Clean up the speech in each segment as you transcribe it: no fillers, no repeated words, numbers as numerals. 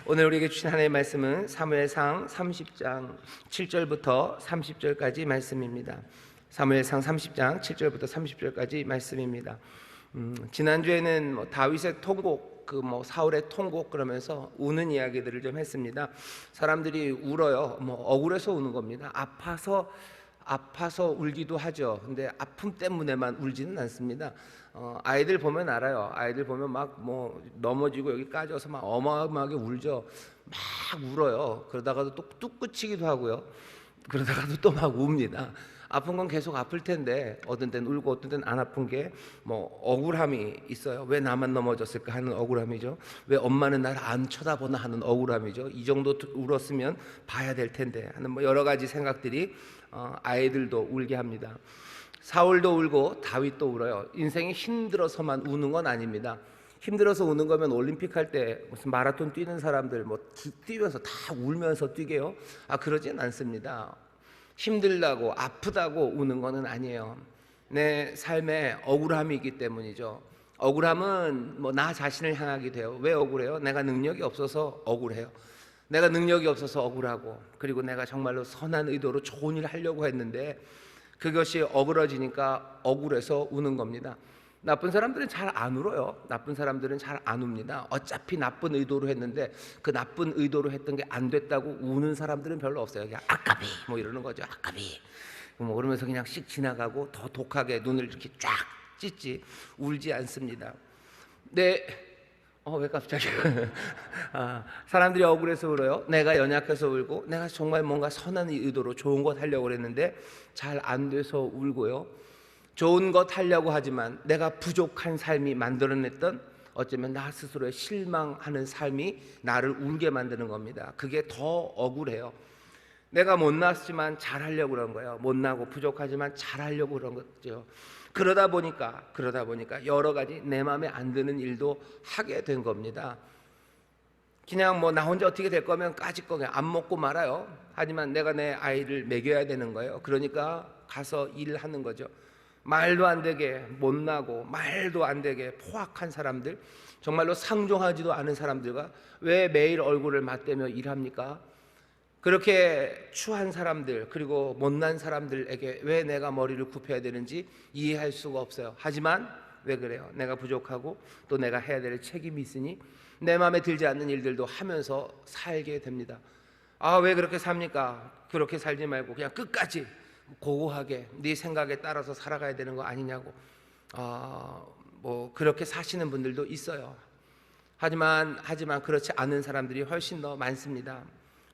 오늘 우리에게 주신 하나님의 말씀은 사무엘상 30장 7절부터 30절까지 말씀입니다. 사무엘상 30장 7절부터 30절까지 말씀입니다. 지난주에는 다윗의 통곡, 사울의 통곡 그러면서 우는 이야기들을 좀 했습니다. 사람들이 울어요. 억울해서 우는 겁니다. 아파서 울기도 하죠. 근데 아픔 때문에만 울지는 않습니다. 아이들 보면 알아요. 아이들 보면 막 넘어지고 여기 까져서 막 어마어마하게 울죠. 막 울어요. 그러다가도 또 뚝 그치기도 하고요. 그러다가도 또 막 웁니다. 아픈 건 계속 아플 텐데 어떤 때는 울고 어떤 때는 안 아픈 게 억울함이 있어요. 왜 나만 넘어졌을까 하는 억울함이죠. 왜 엄마는 나를 안 쳐다보나 하는 억울함이죠. 이 정도 울었으면 봐야 될 텐데 하는 여러 가지 생각들이 아이들도 울게 합니다. 사울도 울고 다윗도 울어요. 인생이 힘들어서만 우는 건 아닙니다. 힘들어서 우는 거면 올림픽 할 때 무슨 마라톤 뛰는 사람들 뛰면서 다 울면서 뛰게요? 그러진 않습니다. 힘들다고 아프다고 우는 거는 아니에요. 내 삶에 억울함이 있기 때문이죠. 억울함은 나 자신을 향하게 돼요. 왜 억울해요? 내가 능력이 없어서 억울해요. 내가 능력이 없어서 억울하고, 그리고 내가 정말로 선한 의도로 좋은 일을 하려고 했는데 그것이 어그러지니까 억울해서 우는 겁니다. 나쁜 사람들은 잘 안 울어요. 나쁜 사람들은 잘 안 웁니다. 어차피 나쁜 의도로 했는데 그 나쁜 의도로 했던 게 안 됐다고 우는 사람들은 별로 없어요. 그냥 아까비 이러는 거죠. 아까비 그러면서 그냥 씩 지나가고 더 독하게 눈을 이렇게 쫙 찢지 울지 않습니다. 왜 갑자기 사람들이 억울해서 울어요. 내가 연약해서 울고, 내가 정말 뭔가 선한 의도로 좋은 것 하려고 그랬는데 잘 안 돼서 울고요. 좋은 것 하려고 하지만 내가 부족한 삶이 만들어냈던, 어쩌면 나 스스로에 실망하는 삶이 나를 울게 만드는 겁니다. 그게 더 억울해요. 내가 못났지만 잘하려고 그런 거예요. 못나고 부족하지만 잘하려고 그런 거죠. 그러다 보니까 여러 가지 내 마음에 안 드는 일도 하게 된 겁니다. 그냥 나 혼자 어떻게 될 거면 까짓 거 그냥 안 먹고 말아요. 하지만 내가 내 아이를 먹여야 되는 거예요. 그러니까 가서 일하는 거죠. 말도 안 되게 못나고 말도 안 되게 포악한 사람들, 정말로 상종하지도 않은 사람들과 왜 매일 얼굴을 맞대며 일합니까? 그렇게 추한 사람들, 그리고 못난 사람들에게 왜 내가 머리를 굽혀야 되는지 이해할 수가 없어요. 하지만 왜 그래요? 내가 부족하고 또 내가 해야 될 책임이 있으니 내 마음에 들지 않는 일들도 하면서 살게 됩니다. 왜 그렇게 삽니까? 그렇게 살지 말고 그냥 끝까지 고고하게 네 생각에 따라서 살아가야 되는 거 아니냐고 그렇게 사시는 분들도 있어요. 하지만 그렇지 않은 사람들이 훨씬 더 많습니다.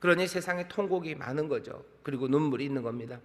그러니 세상에 통곡이 많은 거죠. 그리고 눈물이 있는 겁니다.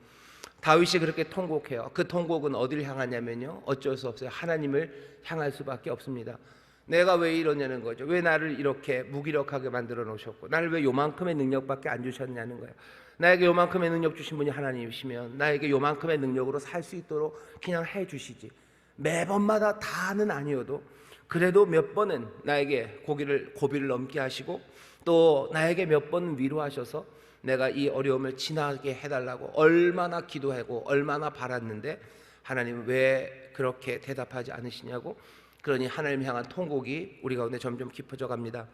다윗이 그렇게 통곡해요. 그 통곡은 어디를 향하냐면요, 어쩔 수 없어요. 하나님을 향할 수밖에 없습니다. 내가 왜 이러냐는 거죠. 왜 나를 이렇게 무기력하게 만들어 놓으셨고, 나를 왜 요만큼의 능력밖에 안 주셨냐는 거예요. 나에게 요만큼의 능력 주신 분이 하나님이시면 나에게 요만큼의 능력으로 살 수 있도록 그냥 해 주시지. 매번마다 다는 아니어도 그래도 몇 번은 나에게 고비를 넘게 하시고, 또 나에게 몇 번 위로하셔서 내가 이 어려움을 지나게 해달라고 얼마나 기도하고 얼마나 바랐는데 하나님은 왜 그렇게 대답하지 않으시냐고. 그러니 하나님 향한 통곡이 우리 가운데 점점 깊어져 갑니다.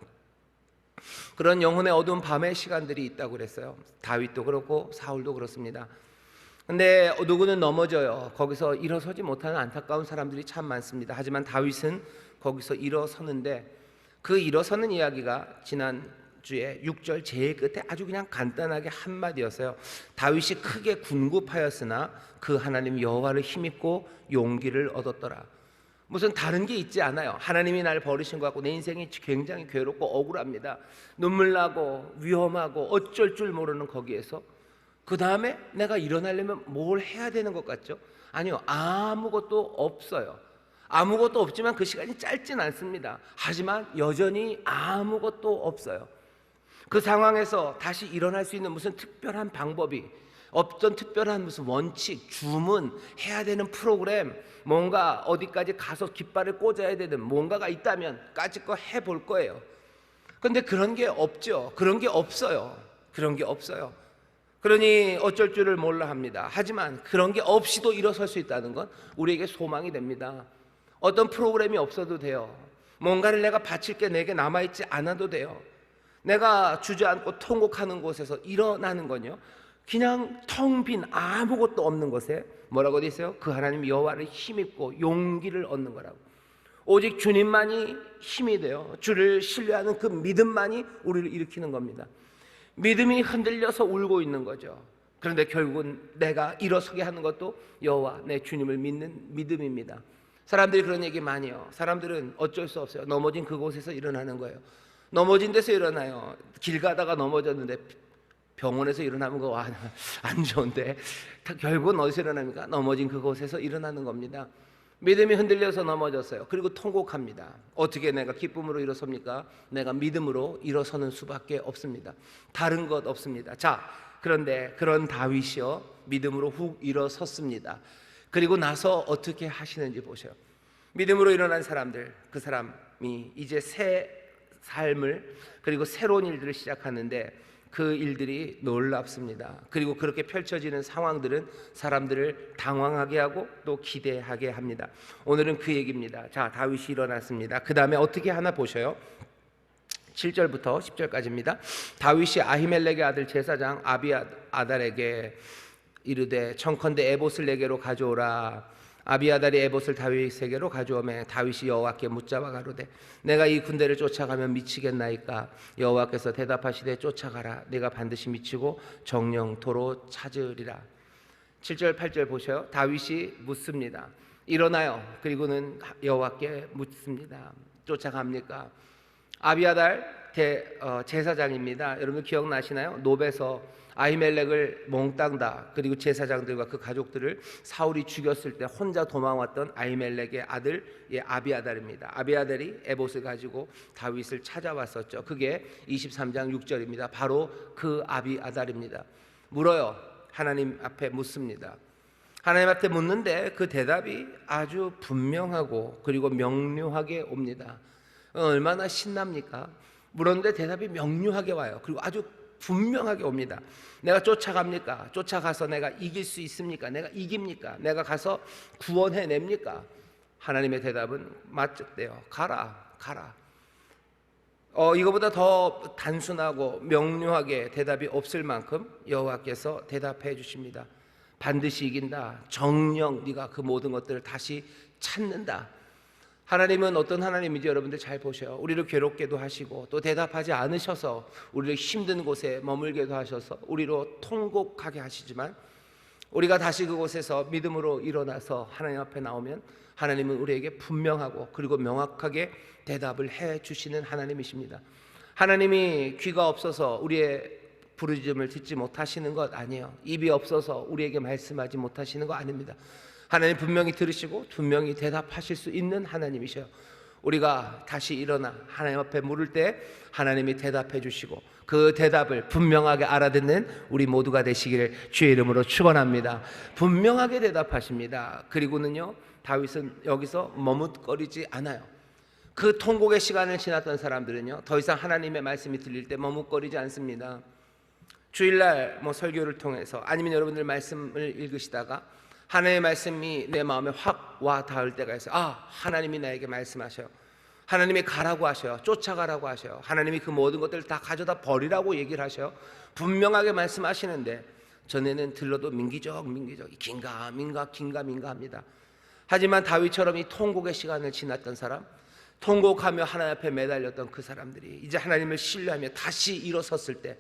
그런 영혼의 어두운 밤의 시간들이 있다고 그랬어요. 다윗도 그렇고 사울도 그렇습니다. 근데 누구는 넘어져요. 거기서 일어서지 못하는 안타까운 사람들이 참 많습니다. 하지만 다윗은 거기서 일어서는데, 그 일어서는 이야기가 지난주에 6절 제일 끝에 아주 그냥 간단하게 한마디였어요. 다윗이 크게 궁급하였으나 그 하나님 여호와를 힘입고 용기를 얻었더라. 무슨 다른 게 있지 않아요. 하나님이 날 버리신 것 같고 내 인생이 굉장히 괴롭고 억울합니다. 눈물 나고 위험하고 어쩔 줄 모르는 거기에서 그 다음에 내가 일어나려면 뭘 해야 되는 것 같죠? 아니요, 아무것도 없어요. 아무것도 없지만 그 시간이 짧진 않습니다. 하지만 여전히 아무것도 없어요. 그 상황에서 다시 일어날 수 있는 무슨 특별한 방법이, 어떤 특별한 무슨 원칙, 주문, 해야 되는 프로그램, 뭔가 어디까지 가서 깃발을 꽂아야 되는 뭔가가 있다면 까짓거 해볼 거예요. 그런데 그런 게 없죠. 그런 게 없어요. 그러니 어쩔 줄을 몰라 합니다. 하지만 그런 게 없이도 일어설 수 있다는 건 우리에게 소망이 됩니다. 어떤 프로그램이 없어도 돼요. 뭔가를 내가 바칠 게 내게 남아있지 않아도 돼요. 내가 주저앉고 통곡하는 곳에서 일어나는 건요, 그냥 텅 빈 아무것도 없는 곳에 뭐라고 돼 있어요? 그 하나님 여호와를 힘입고 용기를 얻는 거라고. 오직 주님만이 힘이 돼요. 주를 신뢰하는 그 믿음만이 우리를 일으키는 겁니다. 믿음이 흔들려서 울고 있는 거죠. 그런데 결국은 내가 일어서게 하는 것도 여호와 내 주님을 믿는 믿음입니다. 사람들이 그런 얘기 많이 해요. 사람들은 어쩔 수 없어요. 넘어진 그곳에서 일어나는 거예요. 넘어진 데서 일어나요. 길 가다가 넘어졌는데 병원에서 일어나면 그거 안 좋은데, 결국은 어디서 일어납니까? 넘어진 그곳에서 일어나는 겁니다. 믿음이 흔들려서 넘어졌어요. 그리고 통곡합니다. 어떻게 내가 기쁨으로 일어섭니까? 내가 믿음으로 일어서는 수밖에 없습니다. 다른 것 없습니다. 자, 그런데 그런 다윗이요, 믿음으로 훅 일어섰습니다. 그리고 나서 어떻게 하시는지 보세요. 믿음으로 일어난 사람들, 그 사람이 이제 새 삶을, 그리고 새로운 일들을 시작하는데 그 일들이 놀랍습니다. 그리고 그렇게 펼쳐지는 상황들은 사람들을 당황하게 하고 또 기대하게 합니다. 오늘은 그 얘기입니다. 자, 다윗이 일어났습니다. 그 다음에 어떻게 하나 보셔요. 7절부터 10절까지입니다. 다윗이 아히멜렉의 아들 제사장 아비아달에게 이르되 청컨대 에봇을 내게로 가져오라. 아비아달이 에봇을 다윗에게로 가져오매 다윗이 여호와께 묻자와 가로되 내가 이 군대를 쫓아가면 미치겠나이까? 여호와께서 대답하시되 쫓아가라. 내가 반드시 미치고 정령토로 찾으리라. 7절 8절 보셔요. 다윗이 묻습니다. 일어나요. 그리고는 여호와께 묻습니다. 쫓아갑니까? 아비아달 제사장입니다. 여러분 기억나시나요? 노베서 아히멜렉을 몽땅 다, 그리고 제사장들과 그 가족들을 사울이 죽였을 때 혼자 도망왔던 아히멜렉의 아들 아비아달입니다. 아비아달이 에봇을 가지고 다윗을 찾아왔었죠. 그게 23장 6절입니다. 바로 그 아비아달입니다. 물어요. 하나님 앞에 묻습니다. 하나님 앞에 묻는데 그 대답이 아주 분명하고 그리고 명료하게 옵니다. 얼마나 신납니까? 물었는데 대답이 명료하게 와요. 그리고 아주 분명하게 옵니다. 내가 쫓아갑니까? 쫓아가서 내가 이길 수 있습니까? 내가 이깁니까? 내가 가서 구원해냅니까? 하나님의 대답은 맞대요. 가라. 이거보다 더 단순하고 명료하게 대답이 없을 만큼 여호와께서 대답해 주십니다. 반드시 이긴다. 정녕 네가 그 모든 것들을 다시 찾는다. 하나님은 어떤 하나님인지 여러분들 잘 보셔요. 우리를 괴롭게도 하시고 또 대답하지 않으셔서 우리를 힘든 곳에 머물게도 하셔서 우리로 통곡하게 하시지만, 우리가 다시 그곳에서 믿음으로 일어나서 하나님 앞에 나오면 하나님은 우리에게 분명하고 그리고 명확하게 대답을 해 주시는 하나님이십니다. 하나님이 귀가 없어서 우리의 부르짖음을 듣지 못하시는 것 아니에요. 입이 없어서 우리에게 말씀하지 못하시는 거 아닙니다. 하나님 분명히 들으시고 분명히 대답하실 수 있는 하나님이셔요. 우리가 다시 일어나 하나님 앞에 물을 때 하나님이 대답해 주시고 그 대답을 분명하게 알아듣는 우리 모두가 되시기를 주의 이름으로 축원합니다. 분명하게 대답하십니다. 그리고는요, 다윗은 여기서 머뭇거리지 않아요. 그 통곡의 시간을 지났던 사람들은요, 더 이상 하나님의 말씀이 들릴 때 머뭇거리지 않습니다. 주일날 설교를 통해서 아니면 여러분들 말씀을 읽으시다가 하나님의 말씀이 내 마음에 확 와 닿을 때가 있어요. 하나님이 나에게 말씀하셔요. 하나님이 가라고 하셔요. 쫓아가라고 하셔요. 하나님이 그 모든 것들을 다 가져다 버리라고 얘기를 하셔요. 분명하게 말씀하시는데 전에는 들러도 민기적 긴가민가 합니다. 하지만 다윗처럼 이 통곡의 시간을 지났던 사람, 통곡하며 하나님 앞에 매달렸던 그 사람들이 이제 하나님을 신뢰하며 다시 일어섰을 때,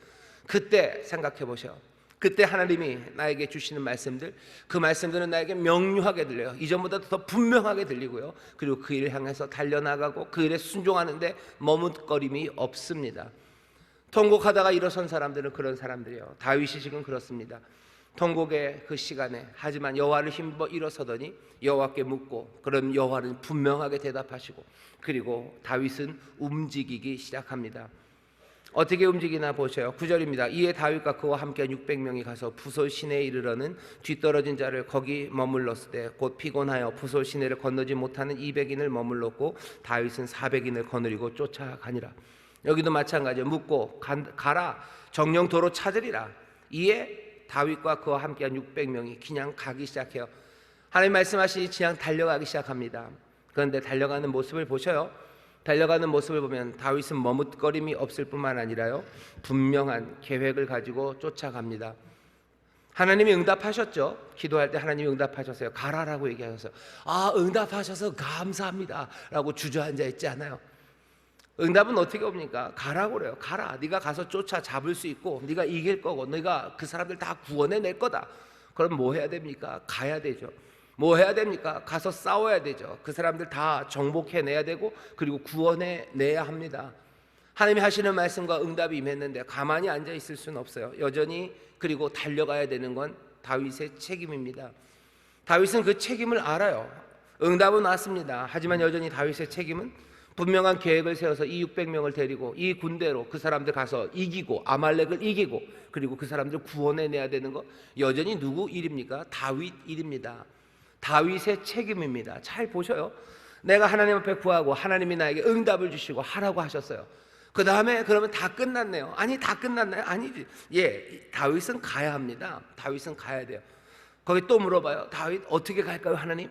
그때 생각해 보셔요. 그때 하나님이 나에게 주시는 말씀들, 그 말씀들은 나에게 명료하게 들려요. 이전보다 더 분명하게 들리고요. 그리고 그 일을 향해서 달려나가고 그 일에 순종하는데 머뭇거림이 없습니다. 통곡하다가 일어선 사람들은 그런 사람들이에요. 다윗이 지금 그렇습니다. 통곡의 그 시간에 하지만 여호와를 힘입어 일어서더니 여호와께 묻고, 그럼 여호와는 분명하게 대답하시고, 그리고 다윗은 움직이기 시작합니다. 어떻게 움직이나 보셔요. 9절입니다. 이에 다윗과 그와 함께 600명이 가서 부솔 시내에 이르러는 뒤떨어진 자를 거기 머물렀을 때 곧 피곤하여 부솔 시내를 건너지 못하는 200인을 머물렀고 다윗은 400인을 거느리고 쫓아가니라. 여기도 마찬가지예요. 묻고 가라. 정령도로 찾으리라. 이에 다윗과 그와 함께한 600명이 그냥 가기 시작해요. 하나님 말씀하시니 그냥 달려가기 시작합니다. 그런데 달려가는 모습을 보셔요. 달려가는 모습을 보면 다윗은 머뭇거림이 없을 뿐만 아니라요, 분명한 계획을 가지고 쫓아갑니다. 하나님이 응답하셨죠. 기도할 때 하나님이 응답하셨어요. 가라라고 얘기하셨어요. 아, 응답하셔서 감사합니다 라고 주저앉아 있지 않아요. 응답은 어떻게 옵니까? 가라고 그래요. 가라. 네가 가서 쫓아 잡을 수 있고 네가 이길 거고 네가 그 사람들 다 구원해낼 거다. 그럼 뭐 해야 됩니까? 가야 되죠. 뭐 해야 됩니까? 가서 싸워야 되죠. 그 사람들 다 정복해내야 되고 그리고 구원해내야 합니다. 하나님이 하시는 말씀과 응답이 임했는데 가만히 앉아 있을 수는 없어요. 여전히 그리고 달려가야 되는 건 다윗의 책임입니다. 다윗은 그 책임을 알아요. 응답은 왔습니다. 하지만 여전히 다윗의 책임은 분명한 계획을 세워서 이 600명을 데리고 이 군대로 그 사람들 가서 이기고 아말렉을 이기고 그리고 그 사람들 구원해내야 되는 거 여전히 누구 일입니까? 다윗 일입니다. 다윗의 책임입니다. 잘 보셔요. 내가 하나님 앞에 구하고 하나님이 나에게 응답을 주시고 하라고 하셨어요. 그 다음에 그러면 다 끝났네요. 아니, 다 끝났나요? 아니지. 예, 다윗은 가야 합니다. 다윗은 가야 돼요. 거기 또 물어봐요. 다윗 어떻게 갈까요, 하나님?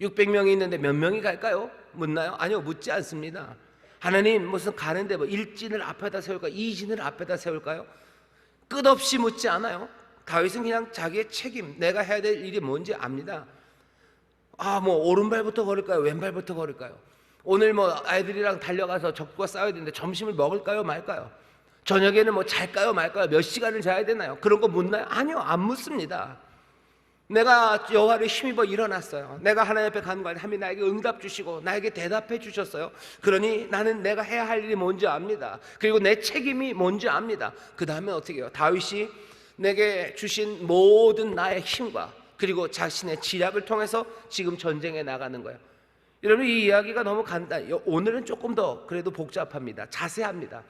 600명이 있는데 몇 명이 갈까요? 묻나요? 아니요, 묻지 않습니다. 하나님 무슨 가는데 뭐 1진을 앞에다 세울까요? 2진을 앞에다 세울까요? 끝없이 묻지 않아요. 다윗은 그냥 자기의 책임, 내가 해야 될 일이 뭔지 압니다. 아, 뭐 오른발부터 걸을까요? 왼발부터 걸을까요? 오늘 뭐 아이들이랑 달려가서 적과 싸워야 되는데 점심을 먹을까요, 말까요? 저녁에는 뭐 잘까요, 말까요? 몇 시간을 자야 되나요? 그런 거 묻나요? 아니요, 안 묻습니다. 내가 여호와를 힘입어 일어났어요. 내가 하나님 앞에 간구하니 하나님이 나에게 응답 주시고 나에게 대답해 주셨어요. 그러니 나는 내가 해야 할 일이 뭔지 압니다. 그리고 내 책임이 뭔지 압니다. 그 다음에 어떻게 해요? 다윗이 내게 주신 모든 나의 힘과 그리고 자신의 지략을 통해서 지금 전쟁에 나가는 거예요. 여러분, 이 이야기가 너무 간단해요. 오늘은 조금 더 그래도 복잡합니다. 자세합니다.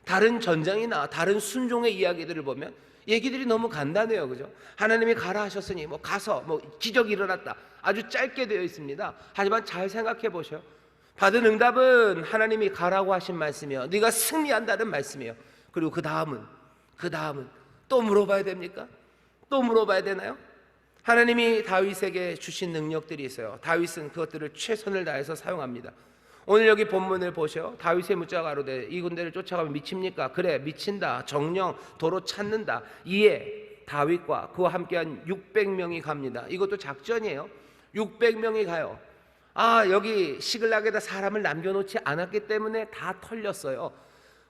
다른 전쟁이나 다른 순종의 이야기들을 보면 얘기들이 너무 간단해요. 그죠? 하나님이 가라 하셨으니 뭐 가서 뭐 기적이 일어났다. 아주 짧게 되어 있습니다. 하지만 잘 생각해 보셔요. 받은 응답은 하나님이 가라고 하신 말씀이요, 네가 승리한다는 말씀이에요. 그리고 그 다음은 또 물어봐야 됩니까? 또 물어봐야 되나요? 하나님이 다윗에게 주신 능력들이 있어요. 다윗은 그것들을 최선을 다해서 사용합니다. 오늘 여기 본문을 보셔. 다윗의 묻자가 가로되 이 군대를 쫓아가면 미칩니까? 그래, 미친다. 정령 도로 찾는다. 이에 다윗과 그와 함께한 600명이 갑니다. 이것도 작전이에요. 600명이 가요. 아, 여기 시글락에다 사람을 남겨놓지 않았기 때문에 다 털렸어요.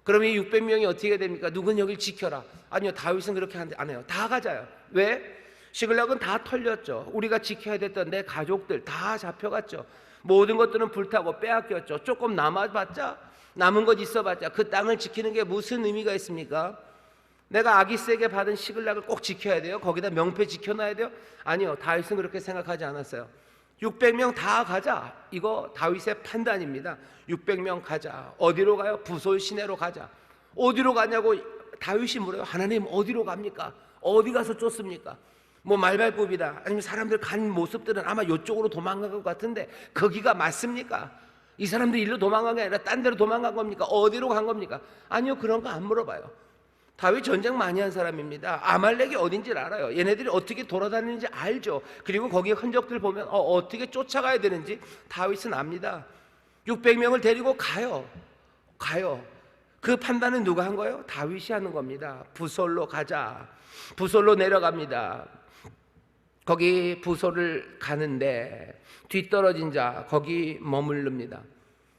그럼 이 600명이 어떻게 됩니까? 누군 여길 지켜라. 아니요, 다윗은 그렇게 안 해요. 다 가자요. 왜? 시글락은 다 털렸죠. 우리가 지켜야 됐던 내 가족들 다 잡혀갔죠. 모든 것들은 불타고 빼앗겼죠. 조금 남아봤자, 남은 것 있어봤자 그 땅을 지키는 게 무슨 의미가 있습니까? 내가 아기스에게 받은 시글락을 꼭 지켜야 돼요? 거기다 명패 지켜놔야 돼요? 아니요, 다윗은 그렇게 생각하지 않았어요. 600명 다 가자. 이거 다윗의 판단입니다. 600명 가자. 어디로 가요? 부솔 시내로 가자. 어디로 가냐고 다윗이 물어요. 하나님 어디로 갑니까? 어디 가서 쫓습니까? 뭐 말발굽이다, 아니면 사람들 간 모습들은 아마 이쪽으로 도망간 것 같은데 거기가 맞습니까? 이 사람들 일로 도망간 게 아니라 딴 데로 도망간 겁니까? 어디로 간 겁니까? 아니요, 그런 거 안 물어봐요. 다윗 전쟁 많이 한 사람입니다. 아말렉이 어딘지를 알아요. 얘네들이 어떻게 돌아다니는지 알죠. 그리고 거기에 흔적들 보면 어떻게 쫓아가야 되는지 다윗은 압니다. 600명을 데리고 가요. 그 판단은 누가 한 거예요? 다윗이 하는 겁니다. 부솔로 가자. 부솔로 내려갑니다. 거기 부솔을 가는데 뒤떨어진 자 거기 머무릅니다.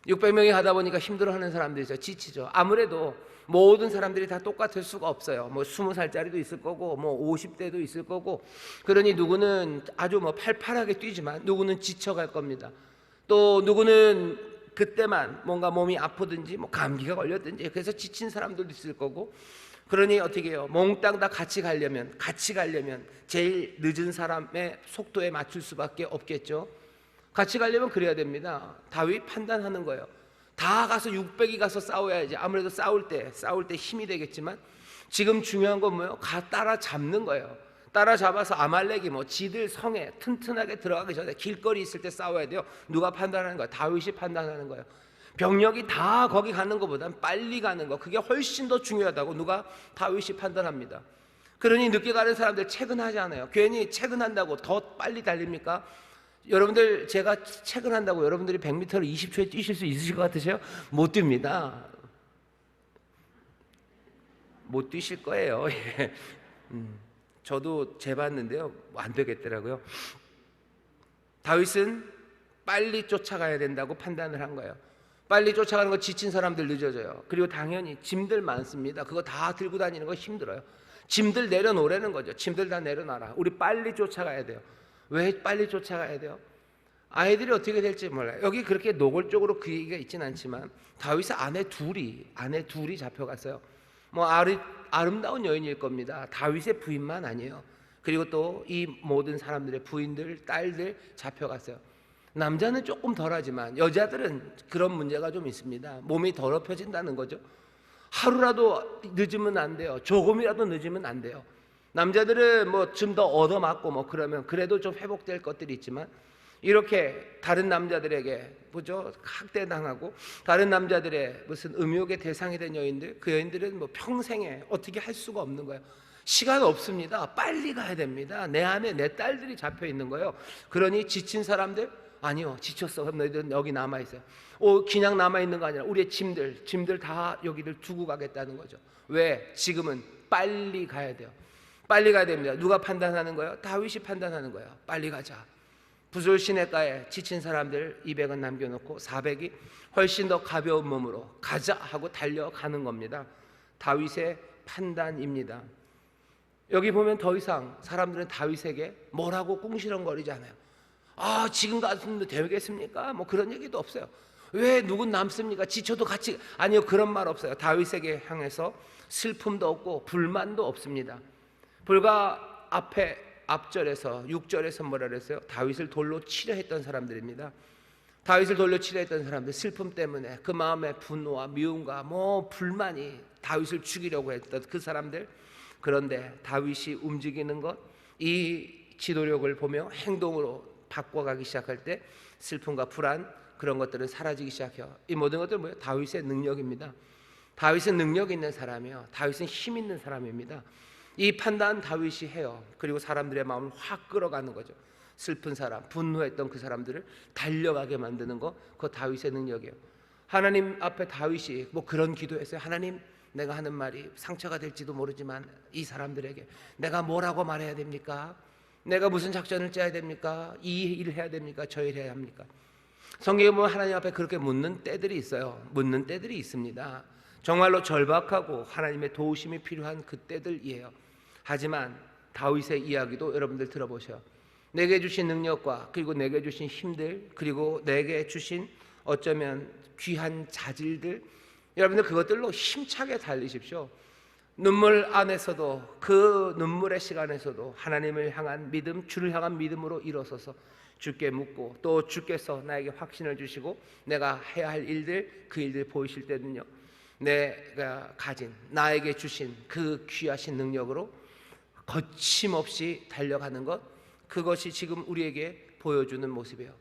600명이 가다 보니까 힘들어하는 사람들이 있어요. 지치죠. 아무래도 모든 사람들이 다 똑같을 수가 없어요. 뭐 20살짜리도 있을 거고 뭐 50대도 있을 거고, 그러니 누구는 아주 뭐 팔팔하게 뛰지만 누구는 지쳐갈 겁니다. 또 누구는 그때만 뭔가 몸이 아프든지 뭐 감기가 걸렸든지 그래서 지친 사람들도 있을 거고, 그러니 어떻게 해요? 몽땅 다 같이 가려면 제일 늦은 사람의 속도에 맞출 수밖에 없겠죠. 같이 가려면 그래야 됩니다. 다윗 판단하는 거예요. 다 가서 600이 가서 싸워야지. 아무래도 싸울 때 힘이 되겠지만 지금 중요한 건 뭐예요? 따라잡는 거예요. 따라잡아서 아말렉이 뭐 지들 성에 튼튼하게 들어가기 전에 길거리 있을 때 싸워야 돼요. 누가 판단하는 거예요? 다윗이 판단하는 거예요. 병력이 다 거기 가는 것보단 빨리 가는 거, 그게 훨씬 더 중요하다고 누가? 다윗이 판단합니다. 그러니 늦게 가는 사람들 퇴근하지 않아요. 괜히 퇴근한다고 더 빨리 달립니까? 여러분들 제가 책을 한다고 여러분들이 100m를 20초에 뛰실 수 있으실 것 같으세요? 못 뜁니다. 못 뛰실 거예요. 예. 저도 재봤는데요, 안 되겠더라고요. 다윗은 빨리 쫓아가야 된다고 판단을 한 거예요. 빨리 쫓아가는 거 지친 사람들 늦어져요. 그리고 당연히 짐들 많습니다. 그거 다 들고 다니는 거 힘들어요. 짐들 내려놓으라는 거죠. 짐들 다 내려놔라. 우리 빨리 쫓아가야 돼요. 왜 빨리 쫓아가야 돼요? 아이들이 어떻게 될지 몰라요. 여기 그렇게 노골적으로 그 얘기가 있진 않지만 다윗의 아내 둘이 잡혀갔어요. 뭐 아름다운 여인일 겁니다. 다윗의 부인만 아니에요. 그리고 또 이 모든 사람들의 부인들, 딸들 잡혀갔어요. 남자는 조금 덜하지만 여자들은 그런 문제가 좀 있습니다. 몸이 더럽혀진다는 거죠. 하루라도 늦으면 안 돼요. 조금이라도 늦으면 안 돼요. 남자들은 뭐 좀 더 얻어맞고 뭐 그러면 그래도 좀 회복될 것들이 있지만 이렇게 다른 남자들에게 뭐죠? 학대당하고 다른 남자들의 무슨 음욕의 대상이 된 여인들, 그 여인들은 뭐 평생에 어떻게 할 수가 없는 거예요. 시간 없습니다. 빨리 가야 됩니다. 내 안에 내 딸들이 잡혀 있는 거예요. 그러니 지친 사람들, 아니요, 지쳤어. 그럼 너희들은 여기 남아 있어요. 그냥 남아 있는 거 아니라 우리의 짐들 다 여기를 두고 가겠다는 거죠. 왜? 지금은 빨리 가야 돼요. 빨리 가야 됩니다. 누가 판단하는 거예요? 다윗이 판단하는 거예요. 빨리 가자. 부솔 시냇가에 지친 사람들 200은 남겨놓고 400이 훨씬 더 가벼운 몸으로 가자 하고 달려가는 겁니다. 다윗의 판단입니다. 여기 보면 더 이상 사람들은 다윗에게 뭐라고 꿍시렁거리지 않아요. 지금 가서도 되겠습니까? 뭐 그런 얘기도 없어요. 왜 누군 남습니까? 지쳐도 같이, 아니요, 그런 말 없어요. 다윗에게 향해서 슬픔도 없고 불만도 없습니다. 불과 앞절에서 6절에서 뭐라 그랬어요? 다윗을 돌로 치려 했던 사람들입니다. 다윗을 돌로 치려 했던 사람들, 슬픔 때문에 그 마음에 분노와 미움과 뭐 불만이 다윗을 죽이려고 했던 그 사람들. 그런데 다윗이 움직이는 것, 이 지도력을 보며 행동으로 바꿔가기 시작할 때 슬픔과 불안, 그런 것들은 사라지기 시작해요. 이 모든 것들은 뭐예요? 다윗의 능력입니다. 다윗은 능력 있는 사람이에요. 다윗은 힘 있는 사람입니다. 이 판단 다윗이 해요. 그리고 사람들의 마음을 확 끌어가는 거죠. 슬픈 사람, 분노했던 그 사람들을 달려가게 만드는 거, 그거 다윗의 능력이에요. 하나님 앞에 다윗이 뭐 그런 기도했어요. 하나님, 내가 하는 말이 상처가 될지도 모르지만 이 사람들에게 내가 뭐라고 말해야 됩니까? 내가 무슨 작전을 짜야 됩니까? 이 일을 해야 됩니까? 저 일을 해야 합니까? 성경에 보면 하나님 앞에 그렇게 묻는 때들이 있어요. 묻는 때들이 있습니다. 정말로 절박하고 하나님의 도우심이 필요한 그때들이에요. 하지만 다윗의 이야기도 여러분들 들어보셔요. 내게 주신 능력과 그리고 내게 주신 힘들, 그리고 내게 주신 어쩌면 귀한 자질들, 여러분들 그것들로 힘차게 달리십시오. 눈물 안에서도, 그 눈물의 시간에서도 하나님을 향한 믿음, 주를 향한 믿음으로 일어서서 주께 묻고, 또 주께서 나에게 확신을 주시고 내가 해야 할 일들, 그 일들 보이실 때는요, 내가 가진, 나에게 주신 그 귀하신 능력으로 거침없이 달려가는 것, 그것이 지금 우리에게 보여주는 모습이에요.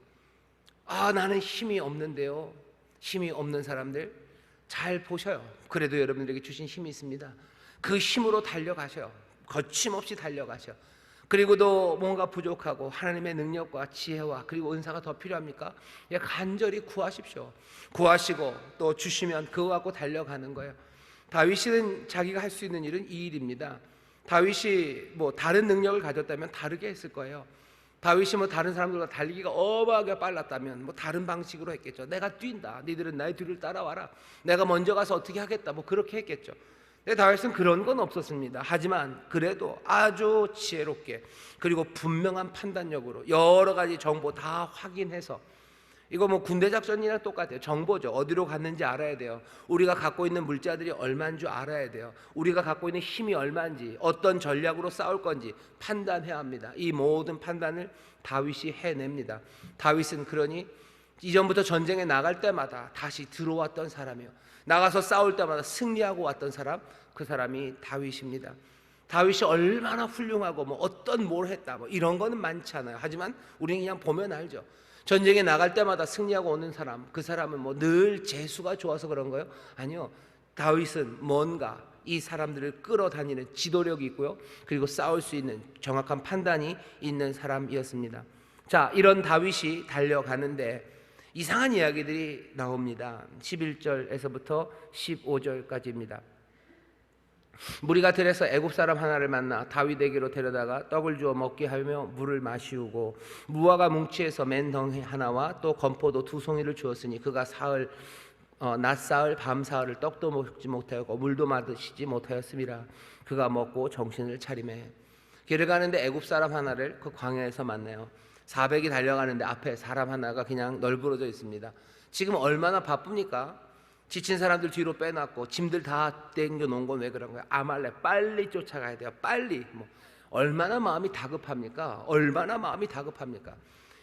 나는 힘이 없는데요. 힘이 없는 사람들 잘 보셔요. 그래도 여러분들에게 주신 힘이 있습니다. 그 힘으로 달려가셔요. 거침없이 달려가셔. 그리고도 뭔가 부족하고 하나님의 능력과 지혜와 그리고 은사가 더 필요합니까? 간절히 구하십시오. 구하시고 또 주시면 그거 갖고 달려가는 거예요. 다윗은 자기가 할 수 있는 일은 이 일입니다. 다윗이 뭐 다른 능력을 가졌다면 다르게 했을 거예요. 다윗이 뭐 다른 사람들과 달리기가 어마하게 빨랐다면 뭐 다른 방식으로 했겠죠. 내가 뛴다, 니들은 나의 뒤를 따라와라, 내가 먼저 가서 어떻게 하겠다, 뭐 그렇게 했겠죠. 근데 다윗은 그런 건 없었습니다. 하지만 그래도 아주 지혜롭게 그리고 분명한 판단력으로 여러 가지 정보 다 확인해서, 이거 뭐 군대 작전이랑 똑같아요. 정보죠. 어디로 갔는지 알아야 돼요. 우리가 갖고 있는 물자들이 얼마인 줄 알아야 돼요. 우리가 갖고 있는 힘이 얼마인지, 어떤 전략으로 싸울 건지 판단해야 합니다. 이 모든 판단을 다윗이 해냅니다. 다윗은 그러니 이전부터 전쟁에 나갈 때마다 다시 들어왔던 사람이에요. 나가서 싸울 때마다 승리하고 왔던 사람, 그 사람이 다윗입니다. 다윗이 얼마나 훌륭하고 뭐 어떤 뭘 했다 뭐 이런 거는 많지 않아요. 하지만 우리는 그냥 보면 알죠. 전쟁에 나갈 때마다 승리하고 오는 사람, 그 사람은 뭐 늘 재수가 좋아서 그런 거예요? 아니요. 다윗은 뭔가 이 사람들을 끌어다니는 지도력이 있고요, 그리고 싸울 수 있는 정확한 판단이 있는 사람이었습니다. 자, 이런 다윗이 달려가는데 이상한 이야기들이 나옵니다. 11절에서부터 15절까지입니다. 무리가 들에서 애굽 사람 하나를 만나 다윗에게로 데려다가 떡을 주어 먹게 하며 물을 마시우고 무화과 뭉치에서 맨덩이 하나와 또 건포도 2송이를 주었으니 그가 낮사흘 밤사흘을 떡도 먹지 못하였고 물도 마시지 못하였음이라. 그가 먹고 정신을 차리매 길을 가는데 애굽 사람 하나를 그 광야에서 만나요. 400이 달려가는데 앞에 사람 하나가 그냥 널브러져 있습니다. 지금 얼마나 바쁩니까? 지친 사람들 뒤로 빼놨고 짐들 다 땡겨 놓은 건 왜 그런 거야? 아말렉 빨리 쫓아가야 돼요. 빨리. 얼마나 마음이 다급합니까? 얼마나 마음이 다급합니까?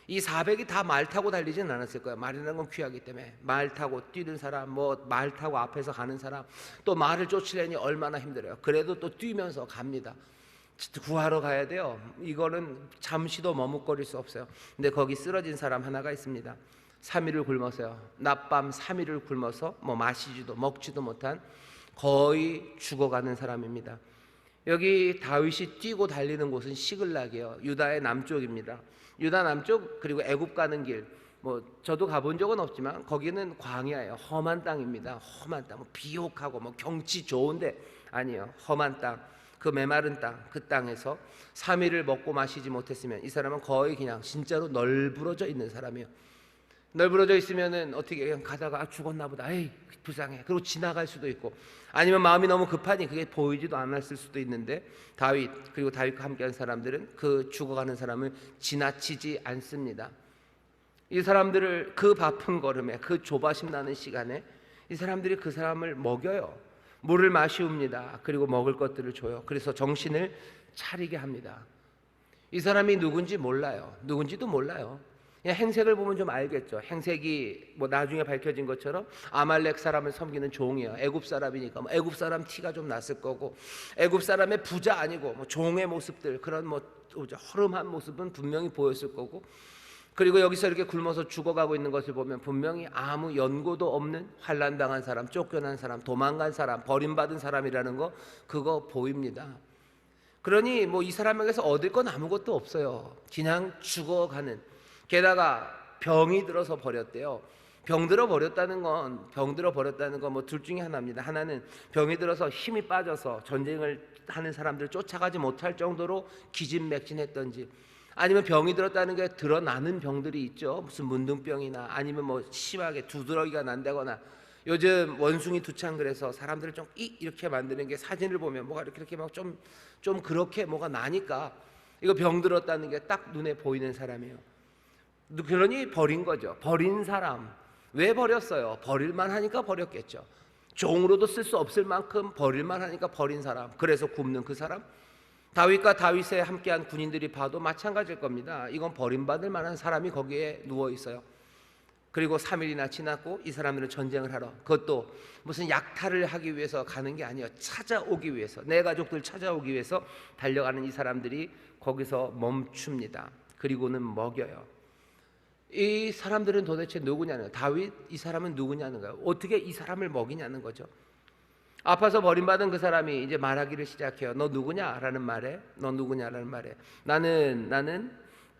이 400이 다 말 타고 달리지는 않았을 거예요. 말이라는 건 귀하기 때문에 말 타고 뛰는 사람, 말 타고 앞에서 가는 사람, 또 말을 쫓으려니 얼마나 힘들어요. 그래도 또 뛰면서 갑니다. 구하러 가야 돼요. 이거는 잠시도 머뭇거릴 수 없어요. 근데 거기 쓰러진 사람 하나가 있습니다. 3일을 굶어서요. 낮밤 3일을 굶어서 마시지도 먹지도 못한 거의 죽어가는 사람입니다. 여기 다윗이 뛰고 달리는 곳은 시글락이에요. 유다의 남쪽입니다. 유다 남쪽, 그리고 애굽 가는 길, 저도 가본 적은 없지만 거기는 광야예요. 험한 땅입니다. 험한 땅, 비옥하고 경치 좋은데 아니에요. 험한 땅, 그 메마른 땅, 그 땅에서 3일을 먹고 마시지 못했으면 이 사람은 거의 그냥 진짜로 널브러져 있는 사람이에요. 널브러져 있으면은 어떻게 그냥 가다가 죽었나 보다, 에이 불쌍해, 그리고 지나갈 수도 있고, 아니면 마음이 너무 급하니 그게 보이지도 않았을 수도 있는데 다윗, 그리고 다윗과 함께한 사람들은 그 죽어가는 사람을 지나치지 않습니다. 이 사람들을 그 바쁜 걸음에, 그 조바심 나는 시간에 이 사람들이 그 사람을 먹여요. 물을 마시웁니다. 그리고 먹을 것들을 줘요. 그래서 정신을 차리게 합니다. 이 사람이 누군지 몰라요. 누군지도 몰라요. 그냥 행색을 보면 좀 알겠죠. 행색이 나중에 밝혀진 것처럼 아말렉 사람을 섬기는 종이에요. 애굽 사람이니까 애굽 사람 티가 좀 났을 거고, 애굽 사람의 부자 아니고 종의 모습들, 그런 허름한 모습은 분명히 보였을 거고, 그리고 여기서 이렇게 굶어서 죽어가고 있는 것을 보면 분명히 아무 연고도 없는 환난당한 사람, 쫓겨난 사람, 도망간 사람, 버림받은 사람이라는 거, 그거 보입니다. 그러니 이 사람에게서 얻을 건 아무것도 없어요. 그냥 죽어가는. 게다가 병이 들어서 버렸대요. 병들어 버렸다는 건 둘 중에 하나입니다. 하나는 병이 들어서 힘이 빠져서 전쟁을 하는 사람들을 쫓아가지 못할 정도로 기진맥진했던지, 아니면 병이 들었다는 게 드러나는 병들이 있죠. 무슨 문둥병이나 아니면 심하게 두드러기가 난다거나, 요즘 원숭이 두창그래서 사람들을 좀 이렇게 만드는 게, 사진을 보면 뭐가 이렇게 좀 그렇게 뭐가 나니까 이거 병 들었다는 게 딱 눈에 보이는 사람이에요. 그러니 버린 거죠. 버린 사람. 왜 버렸어요? 버릴만 하니까 버렸겠죠. 종으로도 쓸 수 없을 만큼 버릴만 하니까 버린 사람. 그래서 굶는 그 사람. 다윗과 다윗에 함께한 군인들이 봐도 마찬가지일 겁니다. 이건 버림받을 만한 사람이 거기에 누워 있어요. 그리고 3일이나 지났고 이 사람들은 전쟁을 하러, 그것도 무슨 약탈을 하기 위해서 가는 게 아니에요. 찾아오기 위해서, 내 가족들 찾아오기 위해서 달려가는 이 사람들이 거기서 멈춥니다. 그리고는 먹여요. 이 사람들은 도대체 누구냐는, 다윗 이 사람은 누구냐는 거예요. 어떻게 이 사람을 먹이냐는 거죠. 아파서 버림받은 그 사람이 이제 말하기를 시작해요. 너 누구냐라는 말에, 나는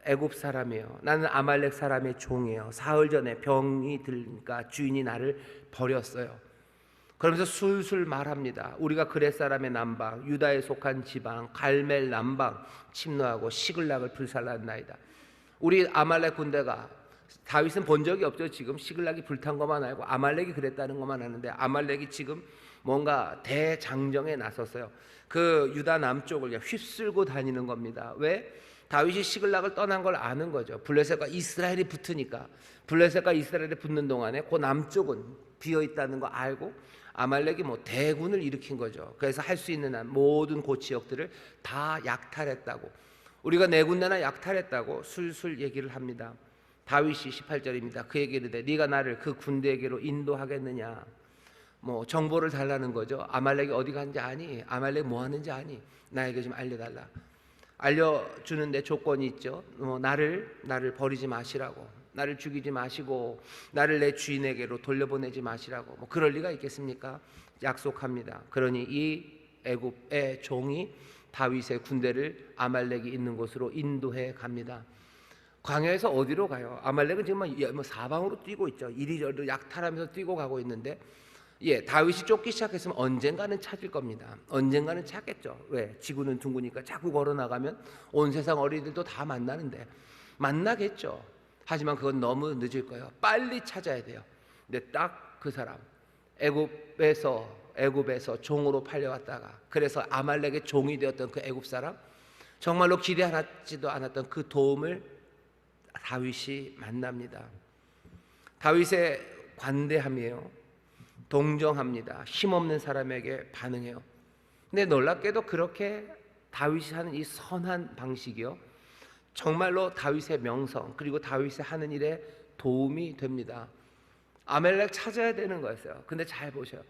애굽 사람이에요. 나는 아말렉 사람의 종이에요. 사흘 전에 병이 들니까 주인이 나를 버렸어요. 그러면서 술술 말합니다. 우리가 그렛 사람의 남방, 유다에 속한 지방, 갈멜 남방 침노하고 시글락을 불살랐나이다. 우리 아말렉 군대가, 다윗은 본 적이 없죠. 지금 시글락이 불탄 것만 알고 아말렉이 그랬다는 것만 아는데, 아말렉이 지금 뭔가 대장정에 나섰어요. 그 유다 남쪽을 휩쓸고 다니는 겁니다. 왜? 다윗이 시글락을 떠난 걸 아는 거죠. 블레셋과 이스라엘이 붙으니까, 블레셋과 이스라엘이 붙는 동안에 그 남쪽은 비어 있다는 거 알고 아말렉이 대군을 일으킨 거죠. 그래서 할 수 있는 한 모든 그 지역들을 다 약탈했다고, 우리가 네 군데나 약탈했다고 술술 얘기를 합니다. 다윗이 18절입니다. 그에게 이르되 네가 나를 그 군대에게로 인도하겠느냐. 정보를 달라는 거죠. 아말렉이 어디 간지 아니? 아말렉 뭐 하는지 아니? 나에게 좀 알려달라. 알려주는데 조건이 있죠. 나를 버리지 마시라고, 나를 죽이지 마시고 나를 내 주인에게로 돌려보내지 마시라고. 그럴 리가 있겠습니까? 약속합니다. 그러니 이 애굽의 종이 다윗의 군대를 아말렉이 있는 곳으로 인도해 갑니다. 광야에서 어디로 가요? 아말렉은 지금 뭐 사방으로 뛰고 있죠. 이리저리 약탈하면서 뛰고 가고 있는데, 다윗이 쫓기 시작했으면 언젠가는 찾을 겁니다. 언젠가는 찾겠죠. 왜? 지구는 둥그니까 자꾸 걸어 나가면 온 세상 어린이들도 다 만나는데 만나겠죠. 하지만 그건 너무 늦을 거예요. 빨리 찾아야 돼요. 근데 딱 그 사람, 애굽에서 종으로 팔려왔다가 그래서 아말렉의 종이 되었던 그 애굽 사람, 정말로 기대하지도 않았던 그 도움을 다윗이 만납니다. 다윗의 관대함이에요. 동정합니다. 힘없는 사람에게 반응해요. 근데 놀랍게도 그렇게 다윗이 하는 이 선한 방식이요, 정말로 다윗의 명성 그리고 다윗이 하는 일에 도움이 됩니다. 아말렉 찾아야 되는 거였어요. 근데 잘 보셔요.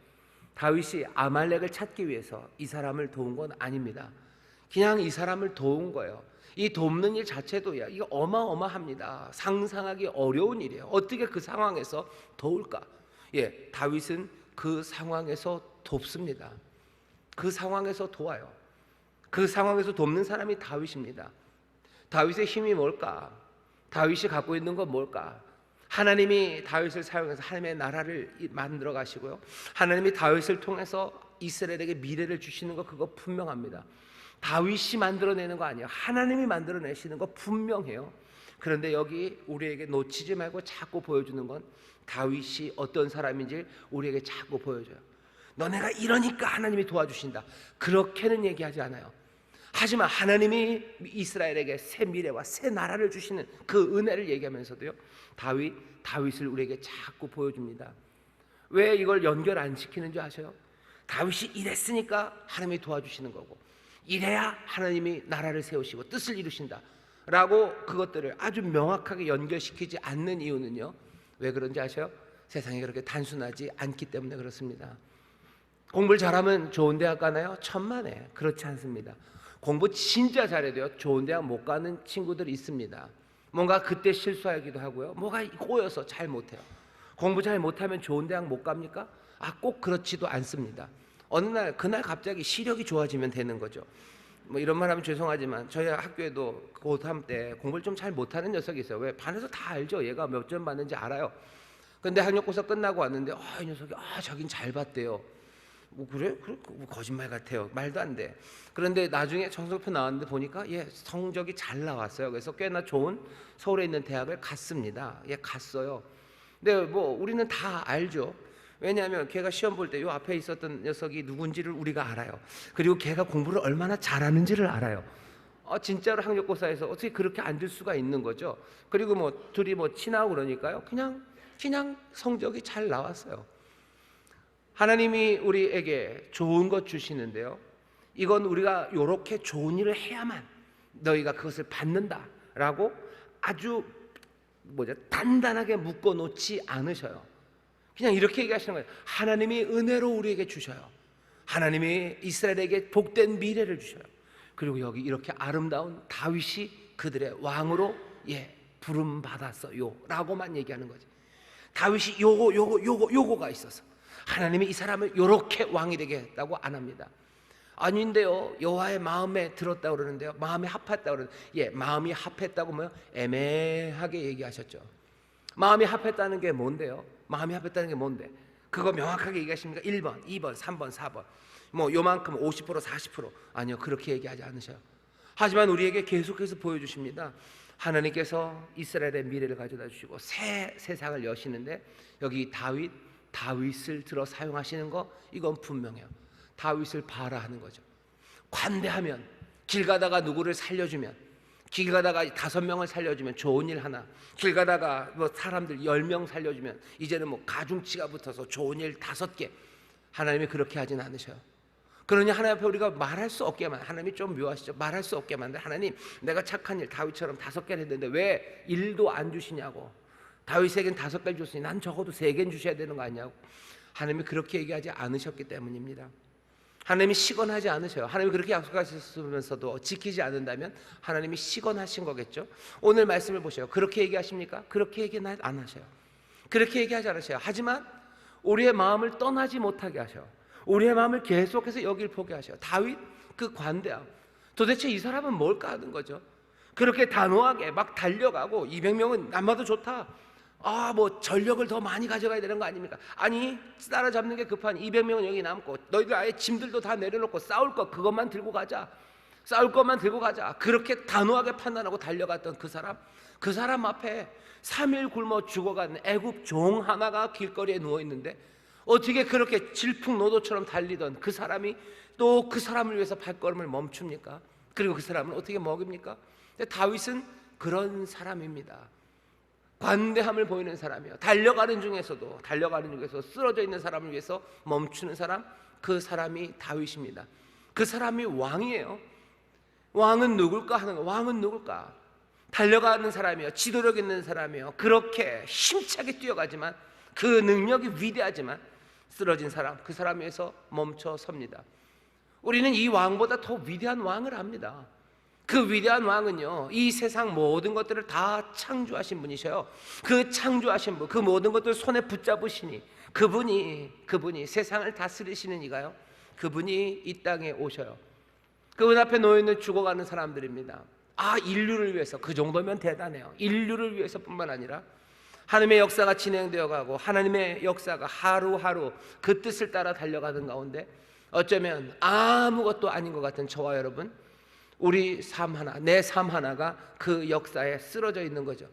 다윗이 아말렉을 찾기 위해서 이 사람을 도운 건 아닙니다. 그냥 이 사람을 도운 거예요. 이 돕는 일 자체도 이거 어마어마합니다. 상상하기 어려운 일이에요. 어떻게 그 상황에서 도울까? 다윗은 그 상황에서 돕습니다. 그 상황에서 도와요. 그 상황에서 돕는 사람이 다윗입니다. 다윗의 힘이 뭘까? 다윗이 갖고 있는 건 뭘까? 하나님이 다윗을 사용해서 하나님의 나라를 만들어 가시고요, 하나님이 다윗을 통해서 이스라엘에게 미래를 주시는 거, 그거 분명합니다. 다윗이 만들어내는 거 아니에요. 하나님이 만들어내시는 거 분명해요. 그런데 여기 우리에게 놓치지 말고 자꾸 보여주는 건 다윗이 어떤 사람인지 우리에게 자꾸 보여줘요. 너네가 이러니까 하나님이 도와주신다, 그렇게는 얘기하지 않아요. 하지만 하나님이 이스라엘에게 새 미래와 새 나라를 주시는 그 은혜를 얘기하면서도요, 다윗을 우리에게 자꾸 보여줍니다. 왜 이걸 연결 안 시키는지 아세요? 다윗이 이랬으니까 하나님이 도와주시는 거고, 이래야 하나님이 나라를 세우시고 뜻을 이루신다 라고 그것들을 아주 명확하게 연결시키지 않는 이유는요, 왜 그런지 아세요? 세상이 그렇게 단순하지 않기 때문에 그렇습니다. 공부를 잘하면 좋은 대학 가나요? 천만에 그렇지 않습니다. 공부 진짜 잘해도요, 좋은 대학 못 가는 친구들이 있습니다. 뭔가 그때 실수하기도 하고요, 뭐가 꼬여서 잘 못해요. 공부 잘 못하면 좋은 대학 못 갑니까? 꼭 그렇지도 않습니다. 어느 날 그날 갑자기 시력이 좋아지면 되는 거죠. 뭐 이런 말 하면 죄송하지만 저희 학교에도 고3 때 공부를 좀 잘 못하는 녀석이 있어요. 왜? 반에서 다 알죠. 얘가 몇 점 받는지 알아요. 근데 학력고사 끝나고 왔는데 이 녀석이 자긴 잘 봤대요. 뭐 그래? 뭐 거짓말 같아요. 말도 안 돼. 그런데 나중에 성적표 나왔는데 보니까 성적이 잘 나왔어요. 그래서 꽤나 좋은 서울에 있는 대학을 갔습니다. 갔어요. 근데 뭐 우리는 다 알죠. 왜냐하면 걔가 시험 볼 때 요 앞에 있었던 녀석이 누군지를 우리가 알아요. 그리고 걔가 공부를 얼마나 잘하는지를 알아요. 진짜로 학력고사에서 어떻게 그렇게 앉을 수가 있는 거죠. 그리고 뭐 둘이 뭐 친하고 그러니까요, 그냥 성적이 잘 나왔어요. 하나님이 우리에게 좋은 것 주시는데요, 이건 우리가 이렇게 좋은 일을 해야만 너희가 그것을 받는다라고 아주 단단하게 묶어 놓지 않으셔요. 그냥 이렇게 얘기하시는 거예요. 하나님이 은혜로 우리에게 주셔요. 하나님이 이스라엘에게 복된 미래를 주셔요. 그리고 여기 이렇게 아름다운 다윗이 그들의 왕으로 부름 받았어요 라고만 얘기하는 거지. 다윗이 요거가 있어서 하나님이 이 사람을 요렇게 왕이 되게 했다고 안 합니다. 아닌데요, 여호와의 마음에 들었다고 그러는데요, 마음에 합했다고 그러는데, 마음이 합했다고 뭐요? 애매하게 얘기하셨죠. 마음이 합했다는 게 뭔데요? 마음이 합했다는 게 뭔데? 그거 명확하게 얘기하십니까? 1번, 2번, 3번, 4번 뭐 요만큼 50% 40% 아니요, 그렇게 얘기하지 않으셔요. 하지만 우리에게 계속해서 보여주십니다. 하나님께서 이스라엘의 미래를 가져다 주시고 새 세상을 여시는데, 여기 다윗을 들어 사용하시는 거, 이건 분명해요. 다윗을 봐라 하는 거죠. 관대하면, 길 가다가 누구를 살려주면, 길 가다가 5명을 살려주면 좋은 일 하나, 길 가다가 뭐 사람들 10명 살려주면 이제는 뭐 가중치가 붙어서 좋은 일 5개. 하나님이 그렇게 하진 않으셔요. 그러니 하나님 앞에 우리가 말할 수 없게만, 하나님이 좀 묘하시죠. 말할 수 없게 만데, 하나님 내가 착한 일 다윗처럼 5개를 했는데 왜 1도 안 주시냐고. 다윗에겐 5개를 줬으니 난 적어도 3개는 주셔야 되는 거 아니냐고. 하나님이 그렇게 얘기하지 않으셨기 때문입니다. 하나님이 시건하지 않으셔요. 하나님이 그렇게 약속하셨으면서도 지키지 않는다면 하나님이 시건하신 거겠죠. 오늘 말씀을 보세요. 그렇게 얘기하십니까? 그렇게 얘기 안 하셔요. 그렇게 얘기하지 않으셔요. 하지만 우리의 마음을 떠나지 못하게 하셔요. 우리의 마음을 계속해서 여길 보게 하셔요. 다윗 그 관대함, 도대체 이 사람은 뭘까 하는 거죠. 그렇게 단호하게 막 달려가고 200명은 남아도 좋다. 뭐 전력을 더 많이 가져가야 되는 거 아닙니까? 아니, 따라잡는 게 급한 200명은 여기 남고 너희들 아예 짐들도 다 내려놓고 싸울 것 그것만 들고 가자. 싸울 것만 들고 가자. 그렇게 단호하게 판단하고 달려갔던 그 사람 앞에 3일 굶어 죽어간 애굽 종 하나가 길거리에 누워있는데 어떻게 그렇게 질풍노도처럼 달리던 그 사람이 또 그 사람을 위해서 발걸음을 멈춥니까? 그리고 그 사람은 어떻게 먹입니까? 근데 다윗은 그런 사람입니다. 관대함을 보이는 사람이에요. 달려가는 중에서 쓰러져 있는 사람을 위해서 멈추는 사람, 그 사람이 다윗입니다. 그 사람이 왕이에요. 왕은 누굴까 하는 거. 왕은 누굴까? 달려가는 사람이요, 지도력 있는 사람이요, 그렇게 힘차게 뛰어가지만 그 능력이 위대하지만 쓰러진 사람, 그 사람 위해서 멈춰 섭니다. 우리는 이 왕보다 더 위대한 왕을 압니다. 그 위대한 왕은요, 이 세상 모든 것들을 다 창조하신 분이셔요. 그 창조하신 분, 그 모든 것들을 손에 붙잡으시니 그분이 세상을 다스리시는 이가요, 그분이 이 땅에 오셔요. 그분 앞에 놓여있는 죽어가는 사람들입니다. 인류를 위해서, 그 정도면 대단해요. 인류를 위해서뿐만 아니라 하나님의 역사가 진행되어 가고 하나님의 역사가 하루하루 그 뜻을 따라 달려가는 가운데 어쩌면 아무것도 아닌 것 같은 저와 여러분, 우리 삶 하나, 내 삶 하나가 그 역사에 쓰러져 있는 거죠.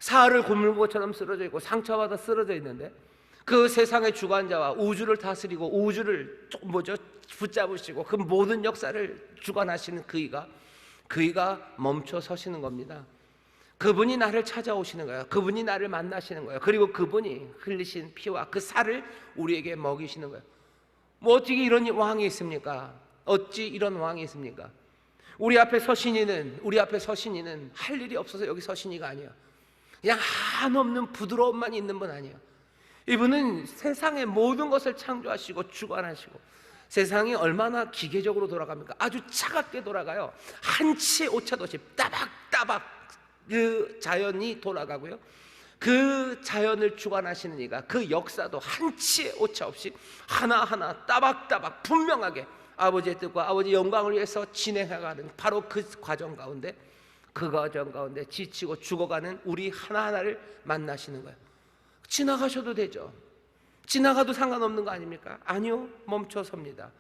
사흘을 굶는 것처럼 쓰러져 있고 상처받아 쓰러져 있는데 그 세상의 주관자와 우주를 다스리고 우주를 붙잡으시고 그 모든 역사를 주관하시는 그이가 멈춰 서시는 겁니다. 그분이 나를 찾아오시는 거예요. 그분이 나를 만나시는 거예요. 그리고 그분이 흘리신 피와 그 살을 우리에게 먹이시는 거예요. 어떻게 이런 왕이 있습니까? 어찌 이런 왕이 있습니까? 우리 앞에 서신이는 할 일이 없어서 여기 서신이가 아니에요. 그냥 한없는 부드러움만 있는 분 아니에요. 이분은 세상의 모든 것을 창조하시고 주관하시고, 세상이 얼마나 기계적으로 돌아갑니까? 아주 차갑게 돌아가요. 한치의 오차도 없이 따박따박 그 자연이 돌아가고요, 그 자연을 주관하시는 이가 그 역사도 한치의 오차 없이 하나하나 따박따박 분명하게 아버지의 뜻과 아버지의 영광을 위해서 진행해가는 바로 그 과정 가운데 지치고 죽어가는 우리 하나하나를 만나시는 거예요. 지나가셔도 되죠. 지나가도 상관없는 거 아닙니까? 아니요, 멈춰 섭니다.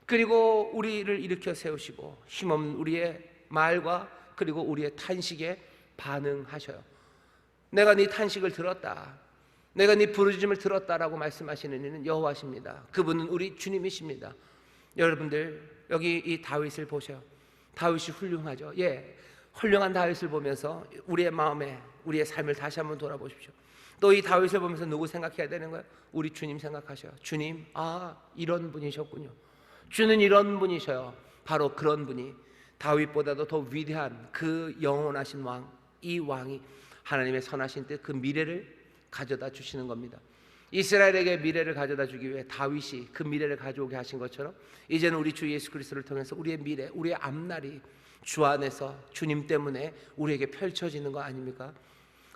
그리고 우리를 일으켜 세우시고 힘없는 우리의 말과 그리고 우리의 탄식에 반응하셔요. 내가 네 탄식을 들었다, 내가 네 부르짖음을 들었다라고 말씀하시는 이는 여호와십니다. 그분은 우리 주님이십니다. 여러분들, 여기 이 다윗을 보세요. 다윗이 훌륭하죠. 훌륭한 다윗을 보면서 우리의 마음에 우리의 삶을 다시 한번 돌아보십시오. 또 이 다윗을 보면서 누구 생각해야 되는 거예요? 우리 주님 생각하셔요. 주님, 이런 분이셨군요. 주는 이런 분이셔요. 바로 그런 분이 다윗보다도 더 위대한 그 영원하신 왕, 이 왕이 하나님의 선하신 뜻, 그 미래를 가져다 주시는 겁니다. 이스라엘에게 미래를 가져다 주기 위해 다윗이 그 미래를 가져오게 하신 것처럼 이제는 우리 주 예수 그리스도를 통해서 우리의 미래, 우리의 앞날이 주 안에서 주님 때문에 우리에게 펼쳐지는 거 아닙니까?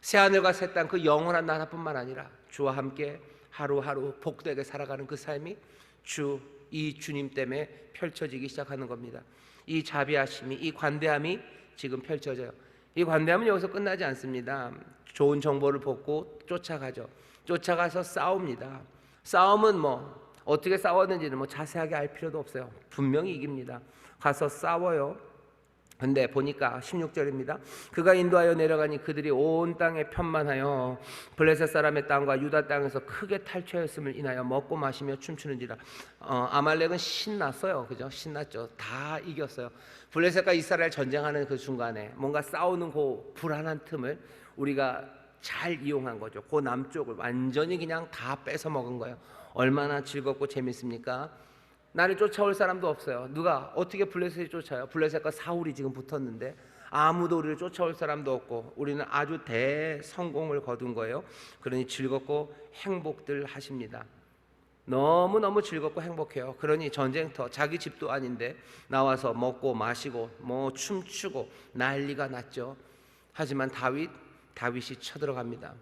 새하늘과 새 땅, 그 영원한 나라뿐만 아니라 주와 함께 하루하루 복되게 살아가는 그 삶이 이 주님 때문에 펼쳐지기 시작하는 겁니다. 이 자비하심이, 이 관대함이 지금 펼쳐져요. 이 관대함은 여기서 끝나지 않습니다. 좋은 정보를 받고 쫓아가죠. 쫓아가서 싸웁니다. 싸움은 어떻게 싸웠는지는 자세하게 알 필요도 없어요. 분명히 이깁니다. 가서 싸워요. 근데 보니까 16절입니다. 그가 인도하여 내려가니 그들이 온 땅에 편만하여 블레셋 사람의 땅과 유다 땅에서 크게 탈취하였음을 인하여 먹고 마시며 춤추는지라. 아말렉은 신났어요. 그죠? 신났죠. 다 이겼어요. 블레셋과 이스라엘 전쟁하는 그 중간에 뭔가 싸우는 그 불안한 틈을 우리가 잘 이용한 거죠. 그 남쪽을 완전히 그냥 다 뺏어 먹은 거예요. 얼마나 즐겁고 재밌습니까? 나를 쫓아올 사람도 없어요. 누가 어떻게 블레셋이 쫓아요? 블레셋과 사울이 지금 붙었는데 아무도 우리를 쫓아올 사람도 없고 우리는 아주 대성공을 거둔 거예요. 그러니 즐겁고 행복들 하십니다. 너무너무 즐겁고 행복해요. 그러니 전쟁터, 자기 집도 아닌데 나와서 먹고 마시고 춤추고 난리가 났죠. 하지만 다윗이 쳐들어갑니다.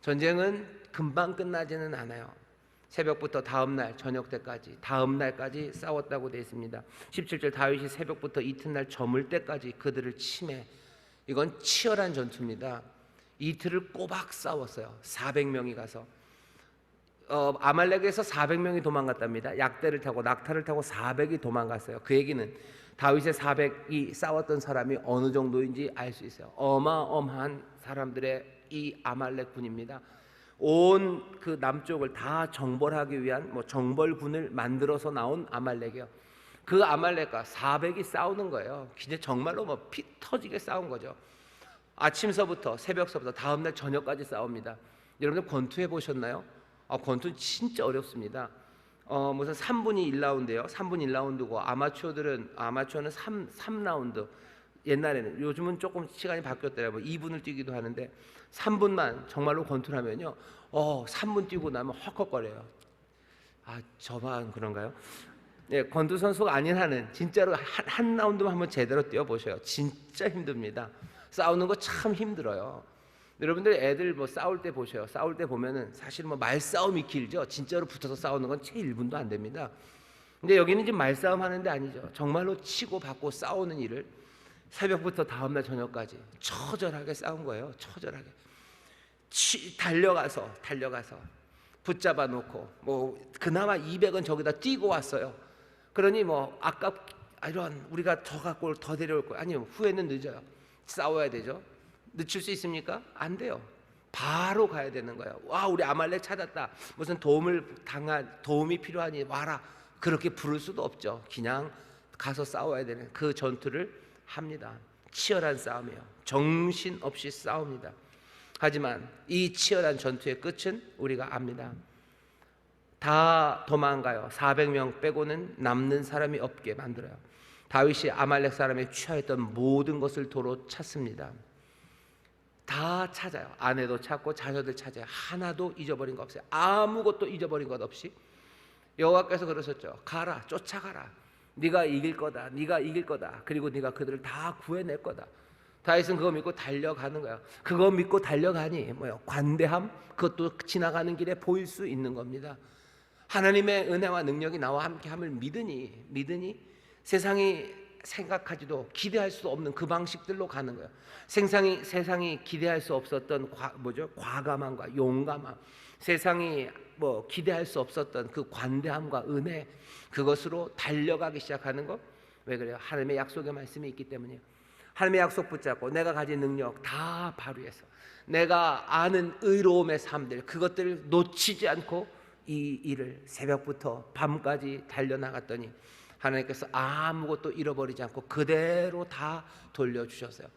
전쟁은 금방 끝나지는 않아요. 새벽부터 다음날 저녁 때까지, 다음날까지 싸웠다고 되어 있습니다. 17절, 다윗이 새벽부터 이튿날 저물 때까지 그들을 치매 이건 치열한 전투입니다. 이틀을 꼬박 싸웠어요. 400명이 가서 아말렉에서 400명이 도망갔답니다. 약대를 타고 낙타를 타고 400이 도망갔어요. 그 얘기는 다윗의 400이 싸웠던 사람이 어느 정도인지 알 수 있어요. 어마어마한 사람들의 이 아말렉 군입니다. 온 그 남쪽을 다 정벌하기 위한 정벌군을 만들어서 나온 아말렉이요. 그 아말렉과 400이 싸우는 거예요. 진짜 정말로 피 터지게 싸운 거죠. 아침서부터 새벽서부터 다음날 저녁까지 싸웁니다. 여러분들 권투해 보셨나요? 권투는 진짜 어렵습니다. 무슨 3분이 1라운드예요. 3분 1라운드고 아마추어는 3라운드. 옛날에는, 요즘은 조금 시간이 바뀌었더라고요. 2분을 뛰기도 하는데 3분만 정말로 권투를 하면요, 3분 뛰고 나면 헉헉거려요. 저만 그런가요? 네, 권투 선수가 아닌 한은 진짜로 한 라운드만 한번 제대로 뛰어보셔요. 진짜 힘듭니다. 싸우는 거 참 힘들어요. 여러분들 애들 싸울 때 보셔요. 싸울 때 보면은 사실 말싸움이 길죠. 진짜로 붙어서 싸우는 건 채 1분도 안 됩니다. 근데 여기는 지금 말싸움 하는데 아니죠. 정말로 치고 받고 싸우는 일을 새벽부터 다음날 저녁까지 처절하게 싸운 거예요. 처절하게 달려가서 붙잡아 놓고 그나마 200은 저기다 뛰고 왔어요. 그러니 이런 우리가 더 갖고 더 데려올 거예요. 아니요, 후회는 늦어요. 싸워야 되죠. 늦출 수 있습니까? 안 돼요. 바로 가야 되는 거예요. 와, 우리 아말렉 찾았다. 무슨 도움이 필요하니 와라. 그렇게 부를 수도 없죠. 그냥 가서 싸워야 되는 그 전투를 합니다. 치열한 싸움이에요. 정신없이 싸웁니다. 하지만 이 치열한 전투의 끝은 우리가 압니다. 다 도망가요. 400명 빼고는 남는 사람이 없게 만들어요. 다윗이 아말렉 사람이 취하였던 모든 것을 도로 찾습니다. 다 찾아요. 아내도 찾고 자녀들 찾아요. 하나도 잊어버린 거 없어요. 아무것도 잊어버린 것 없이. 여호와께서 그러셨죠. 가라, 쫓아가라. 네가 이길 거다. 그리고 네가 그들을 다 구해낼 거다. 다윗은 그거 믿고 달려가는 거예요. 그거 믿고 달려가니 관대함, 그것도 지나가는 길에 보일 수 있는 겁니다. 하나님의 은혜와 능력이 나와 함께함을 믿으니 세상이 생각하지도 기대할 수 없는 그 방식들로 가는 거예요. 세상이 기대할 수 없었던 과감함과 용감함, 세상이 기대할 수 없었던 그 관대함과 은혜, 그것으로 달려가기 시작하는 것. 왜 그래요? 하나님의 약속의 말씀이 있기 때문이에요. 하나님의 약속 붙잡고 내가 가진 능력 다 발휘해서 내가 아는 의로움의 삶들, 그것들을 놓치지 않고 이 일을 새벽부터 밤까지 달려나갔더니 하나님께서 아무것도 잃어버리지 않고 그대로 다 돌려주셨어요.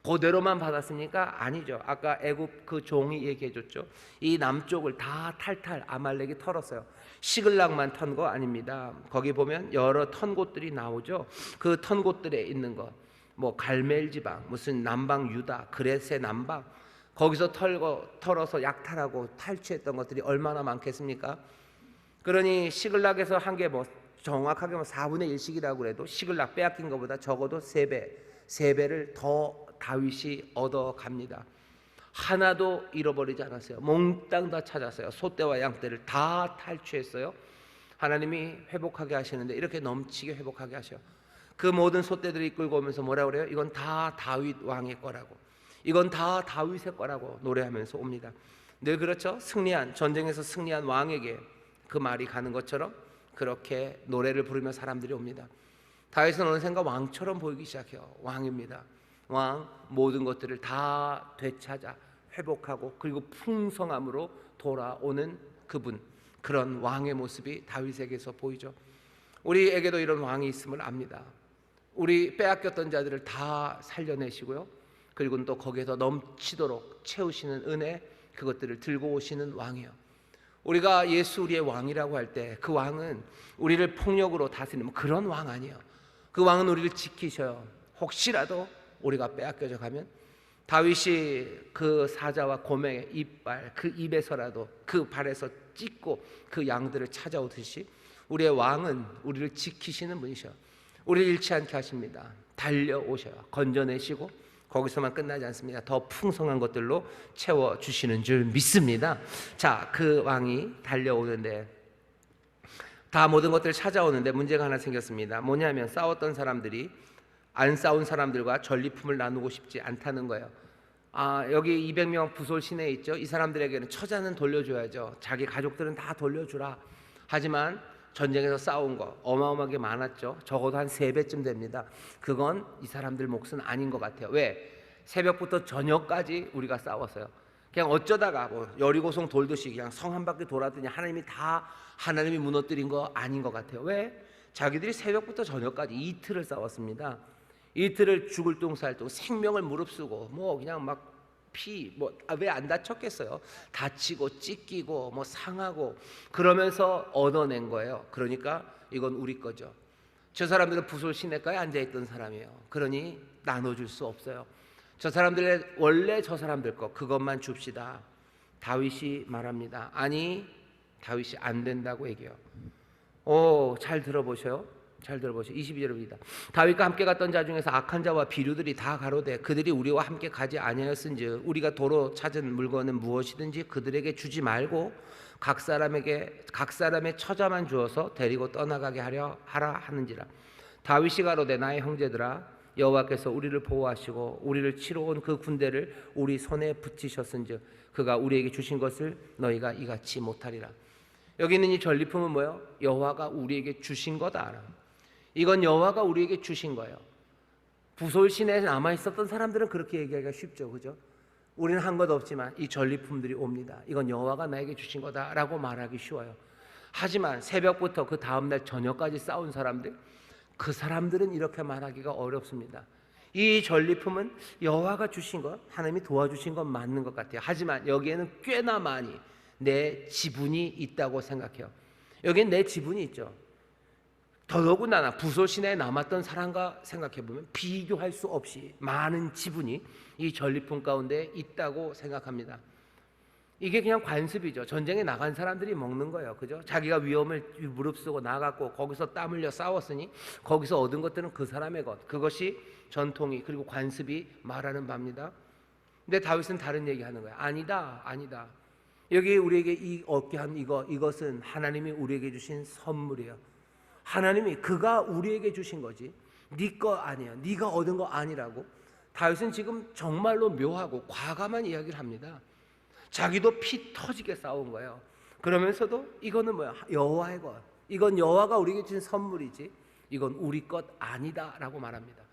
그대로만 받았습니까? 아니죠. 아까 애굽 그 종이 얘기해줬죠. 이 남쪽을 다 탈탈 아말렉이 털었어요. 시글락만 턴 거 아닙니다. 거기 보면 여러 턴 곳들이 나오죠. 그 턴 곳들에 있는 것, 갈멜 지방, 무슨 남방 유다, 그레세 남방, 거기서 털어서 약탈하고 탈취했던 것들이 얼마나 많겠습니까? 그러니 시글락에서 한 게 정확하게 4분의 1씩이라고 그래도 시글락 빼앗긴 것보다 적어도 3배를 더 다윗이 얻어갑니다. 하나도 잃어버리지 않았어요. 몽땅 다 찾았어요. 소떼와 양떼를 다 탈취했어요. 하나님이 회복하게 하시는데 이렇게 넘치게 회복하게 하셔. 그 모든 소떼들이 이끌고 오면서 뭐라 그래요? 이건 다 다윗 왕의 거라고, 이건 다 다윗의 거라고 노래하면서 옵니다. 늘 그렇죠. 전쟁에서 승리한 왕에게 그 말이 가는 것처럼 그렇게 노래를 부르며 사람들이 옵니다. 다윗은 어느샌가 왕처럼 보이기 시작해요. 왕입니다. 왕, 모든 것들을 다 되찾아 회복하고 그리고 풍성함으로 돌아오는 그분, 그런 왕의 모습이 다윗에게서 보이죠. 우리에게도 이런 왕이 있음을 압니다. 우리 빼앗겼던 자들을 다 살려내시고요, 그리고 또 거기에서 넘치도록 채우시는 은혜, 그것들을 들고 오시는 왕이요. 우리가 예수 우리의 왕이라고 할 때 그 왕은 우리를 폭력으로 다스리는 그런 왕 아니에요. 그 왕은 우리를 지키셔요. 혹시라도 우리가 빼앗겨져 가면 다윗이 그 사자와 곰의 이빨, 그 입에서라도 그 발에서 찢고 그 양들을 찾아오듯이 우리의 왕은 우리를 지키시는 분이셔요. 우리를 잃지 않게 하십니다. 달려오셔요. 건져내시고 거기서만 끝나지 않습니다. 더 풍성한 것들로 채워주시는 줄 믿습니다. 자, 그 왕이 달려오는데 다 모든 것들을 찾아오는데 문제가 하나 생겼습니다. 뭐냐면 싸웠던 사람들이 안 싸운 사람들과 전리품을 나누고 싶지 않다는 거예요. 여기 200명 부솔 시내에 있죠. 이 사람들에게는 처자는 돌려줘야죠. 자기 가족들은 다 돌려주라. 하지만 전쟁에서 싸운 거 어마어마하게 많았죠. 적어도 한 3배쯤 됩니다. 그건 이 사람들 몫은 아닌 것 같아요. 왜? 새벽부터 저녁까지 우리가 싸웠어요. 그냥 어쩌다가 뭐 여리고성 돌듯이 그냥 성 한 바퀴 돌았더니 하나님이 무너뜨린 거 아닌 것 같아요. 왜? 자기들이 새벽부터 저녁까지 이틀을 싸웠습니다. 이틀을 죽을 둥 살 둥 생명을 무릅쓰고 뭐 그냥 막 왜 안 다쳤겠어요? 다치고 찢기고 뭐 상하고 그러면서 얻어낸 거예요. 그러니까 이건 우리 거죠. 저 사람들은 부솔 시내가에 앉아있던 사람이에요. 그러니 나눠줄 수 없어요. 저 사람들의 원래 저 사람들 거 그것만 줍시다. 다윗이 말합니다. 아니, 다윗이 안 된다고 얘기해요. 잘 들어보셔요. 잘 들어보세요. 22절입니다. 다윗과 함께 갔던 자 중에서 악한 자와 비류들이 다 가로되 그들이 우리와 함께 가지 아니하였은즉 우리가 도로 찾은 물건은 무엇이든지 그들에게 주지 말고 각 사람의 처자만 주어서 데리고 떠나가게 하라 하는지라. 다윗이 가로되 나의 형제들아 여호와께서 우리를 보호하시고 우리를 치러 온 그 군대를 우리 손에 붙이셨은즉 그가 우리에게 주신 것을 너희가 이같이 못하리라. 여기 있는 이 전리품은 뭐예요? 여호와가 우리에게 주신 거다. 이건 여호와가 우리에게 주신 거예요. 부솔 시내에 남아 있었던 사람들은 그렇게 얘기하기가 쉽죠, 그죠? 우리는 한 것 없지만 이 전리품들이 옵니다. 이건 여호와가 나에게 주신 거다라고 말하기 쉬워요. 하지만 새벽부터 그 다음날 저녁까지 싸운 사람들, 그 사람들은 이렇게 말하기가 어렵습니다. 이 전리품은 여호와가 주신 것, 하나님이 도와주신 건 맞는 것 같아요. 하지만 여기에는 꽤나 많이 내 지분이 있다고 생각해요. 여기엔 내 지분이 있죠. 더더군다나 부솔 시내에 남았던 사람과 생각해보면 비교할 수 없이 많은 지분이 이 전리품 가운데 있다고 생각합니다. 이게 그냥 관습이죠. 전쟁에 나간 사람들이 먹는 거예요. 그죠? 자기가 위험을 무릅쓰고 나갔고 거기서 땀 흘려 싸웠으니 거기서 얻은 것들은 그 사람의 것. 그것이 전통이 그리고 관습이 말하는 바입니다. 근데 다윗은 다른 얘기하는 거예요. 아니다. 여기 우리에게 얻게 한 이것은 하나님이 우리에게 주신 선물이에요. 하나님이 그가 우리에게 주신 거지 네 거 아니야. 네가 얻은 거 아니라고. 다윗은 지금 정말로 묘하고 과감한 이야기를 합니다. 자기도 피 터지게 싸운 거예요. 그러면서도 이거는 뭐야? 여호와의 것. 이건 여호와가 우리에게 주신 선물이지 이건 우리 것 아니다라고 말합니다.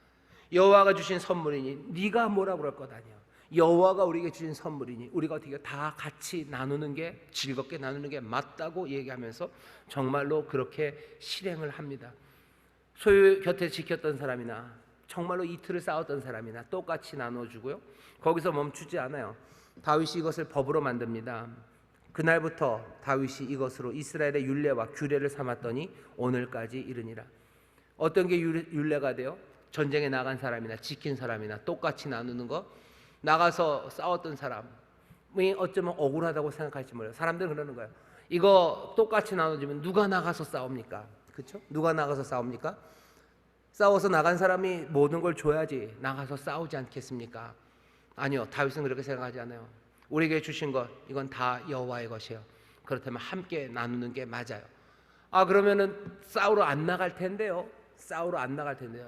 여호와가 주신 선물이니 네가 뭐라 그럴 것 아니야. 여호와가 우리에게 주신 선물이니 우리가 어떻게 다 같이 나누는 게 즐겁게 나누는 게 맞다고 얘기하면서 정말로 그렇게 실행을 합니다. 소유 곁에 지켰던 사람이나 정말로 이틀을 싸웠던 사람이나 똑같이 나눠주고요. 거기서 멈추지 않아요. 다윗이 이것을 법으로 만듭니다. 그날부터 다윗이 이것으로 이스라엘의 율례와 규례를 삼았더니 오늘까지 이르니라. 어떤 게 율례가 돼요? 전쟁에 나간 사람이나 지킨 사람이나 똑같이 나누는 거. 나가서 싸웠던 사람이 어쩌면 억울하다고 생각할지 몰라요. 사람들은 그러는 거예요. 이거 똑같이 나눠주면 누가 나가서 싸웁니까? 그렇죠? 누가 나가서 싸웁니까? 싸워서 나간 사람이 모든 걸 줘야지 나가서 싸우지 않겠습니까? 아니요. 다윗은 그렇게 생각하지 않아요. 우리에게 주신 것 이건 다 여호와의 것이에요. 그렇다면 함께 나누는 게 맞아요. 그러면은 싸우러 안 나갈 텐데요.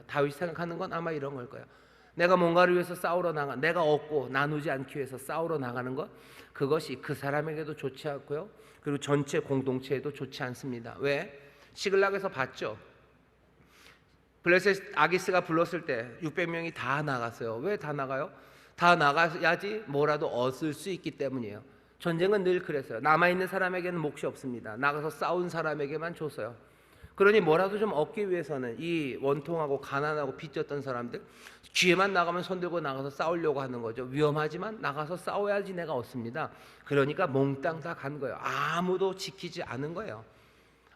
다윗이 생각하는 건 아마 이런 걸 거예요. 내가 뭔가를 위해서 내가 얻고 나누지 않기 위해서 싸우러 나가는 것 그것이 그 사람에게도 좋지 않고요. 그리고 전체 공동체에도 좋지 않습니다. 왜? 시글락에서 봤죠. 블레셋 아기스가 불렀을 때 600명이 다 나갔어요. 왜 다 나가요? 다 나가야지 뭐라도 얻을 수 있기 때문이에요. 전쟁은 늘 그랬어요. 남아있는 사람에게는 몫이 없습니다. 나가서 싸운 사람에게만 줬어요. 그러니 뭐라도 좀 얻기 위해서는 이 원통하고 가난하고 빚졌던 사람들 기회만 나가면 손들고 나가서 싸우려고 하는 거죠. 위험하지만 나가서 싸워야지 내가 얻습니다. 그러니까 몽땅 다 간 거예요. 아무도 지키지 않은 거예요.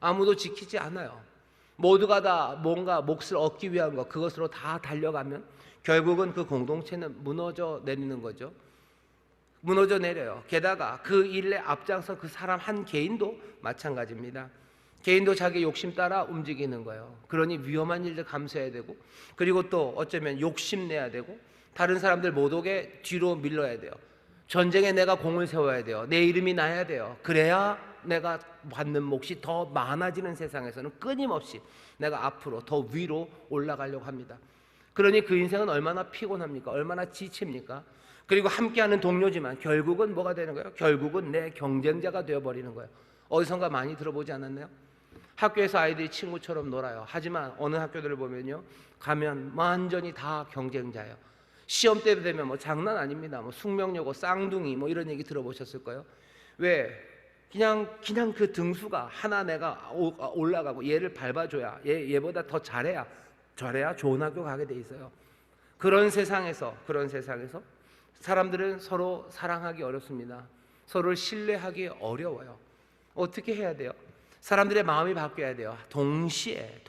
아무도 지키지 않아요. 모두가 다 뭔가 몫을 얻기 위한 것 그것으로 다 달려가면 결국은 그 공동체는 무너져 내리는 거죠. 무너져 내려요. 게다가 그 일에 앞장서 그 사람 한 개인도 마찬가지입니다. 개인도 자기 욕심 따라 움직이는 거예요. 그러니 위험한 일들 감수해야 되고 그리고 또 어쩌면 욕심내야 되고 다른 사람들 못 오게 뒤로 밀러야 돼요. 전쟁에 내가 공을 세워야 돼요. 내 이름이 나야 돼요. 그래야 내가 받는 몫이 더 많아지는 세상에서는 끊임없이 내가 앞으로 더 위로 올라가려고 합니다. 그러니 그 인생은 얼마나 피곤합니까? 얼마나 지칩니까? 그리고 함께하는 동료지만 결국은 뭐가 되는 거예요? 결국은 내 경쟁자가 되어버리는 거예요. 어디선가 많이 들어보지 않았나요? 학교에서 아이들이 친구처럼 놀아요. 하지만 어느 학교들을 보면요, 가면 완전히 다 경쟁자예요. 시험 때 되면 뭐 장난 아닙니다. 뭐 숙명여고 쌍둥이 뭐 이런 얘기 들어보셨을 거예요. 왜? 그냥 그 등수가 하나 내가 올라가고 얘를 밟아줘야 얘보다 더 잘해야 좋은 학교 가게 돼 있어요. 그런 세상에서 사람들은 서로 사랑하기 어렵습니다. 서로를 신뢰하기 어려워요. 어떻게 해야 돼요? 사람들의 마음이 바뀌어야 돼요. 동시에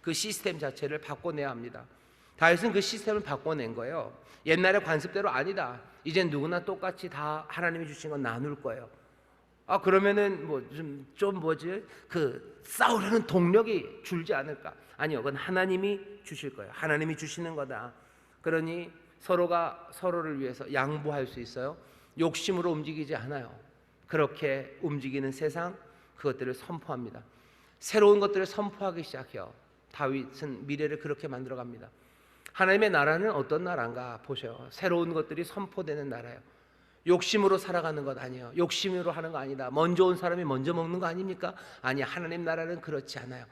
그 시스템 자체를 바꿔내야 합니다. 다윗은 그 시스템을 바꿔낸 거예요. 옛날의 관습대로 아니다. 이젠 누구나 똑같이 다 하나님이 주신 건 나눌 거예요. 그러면은 그 싸우려는 동력이 줄지 않을까? 아니요, 그건 하나님이 주실 거예요. 하나님이 주시는 거다. 그러니 서로가 서로를 위해서 양보할 수 있어요. 욕심으로 움직이지 않아요. 그렇게 움직이는 세상, 그것들을 선포합니다. 새로운 것들을 선포하기 시작해요. 다윗은 미래를 그렇게 만들어갑니다. 하나님의 나라는 어떤 나라인가 보셔요. 새로운 것들이 선포되는 나라예요. 욕심으로 살아가는 것 아니에요. 욕심으로 하는 거 아니다. 먼저 온 사람이 먼저 먹는 거 아닙니까? 아니, 하나님 나라는 그렇지 않아요.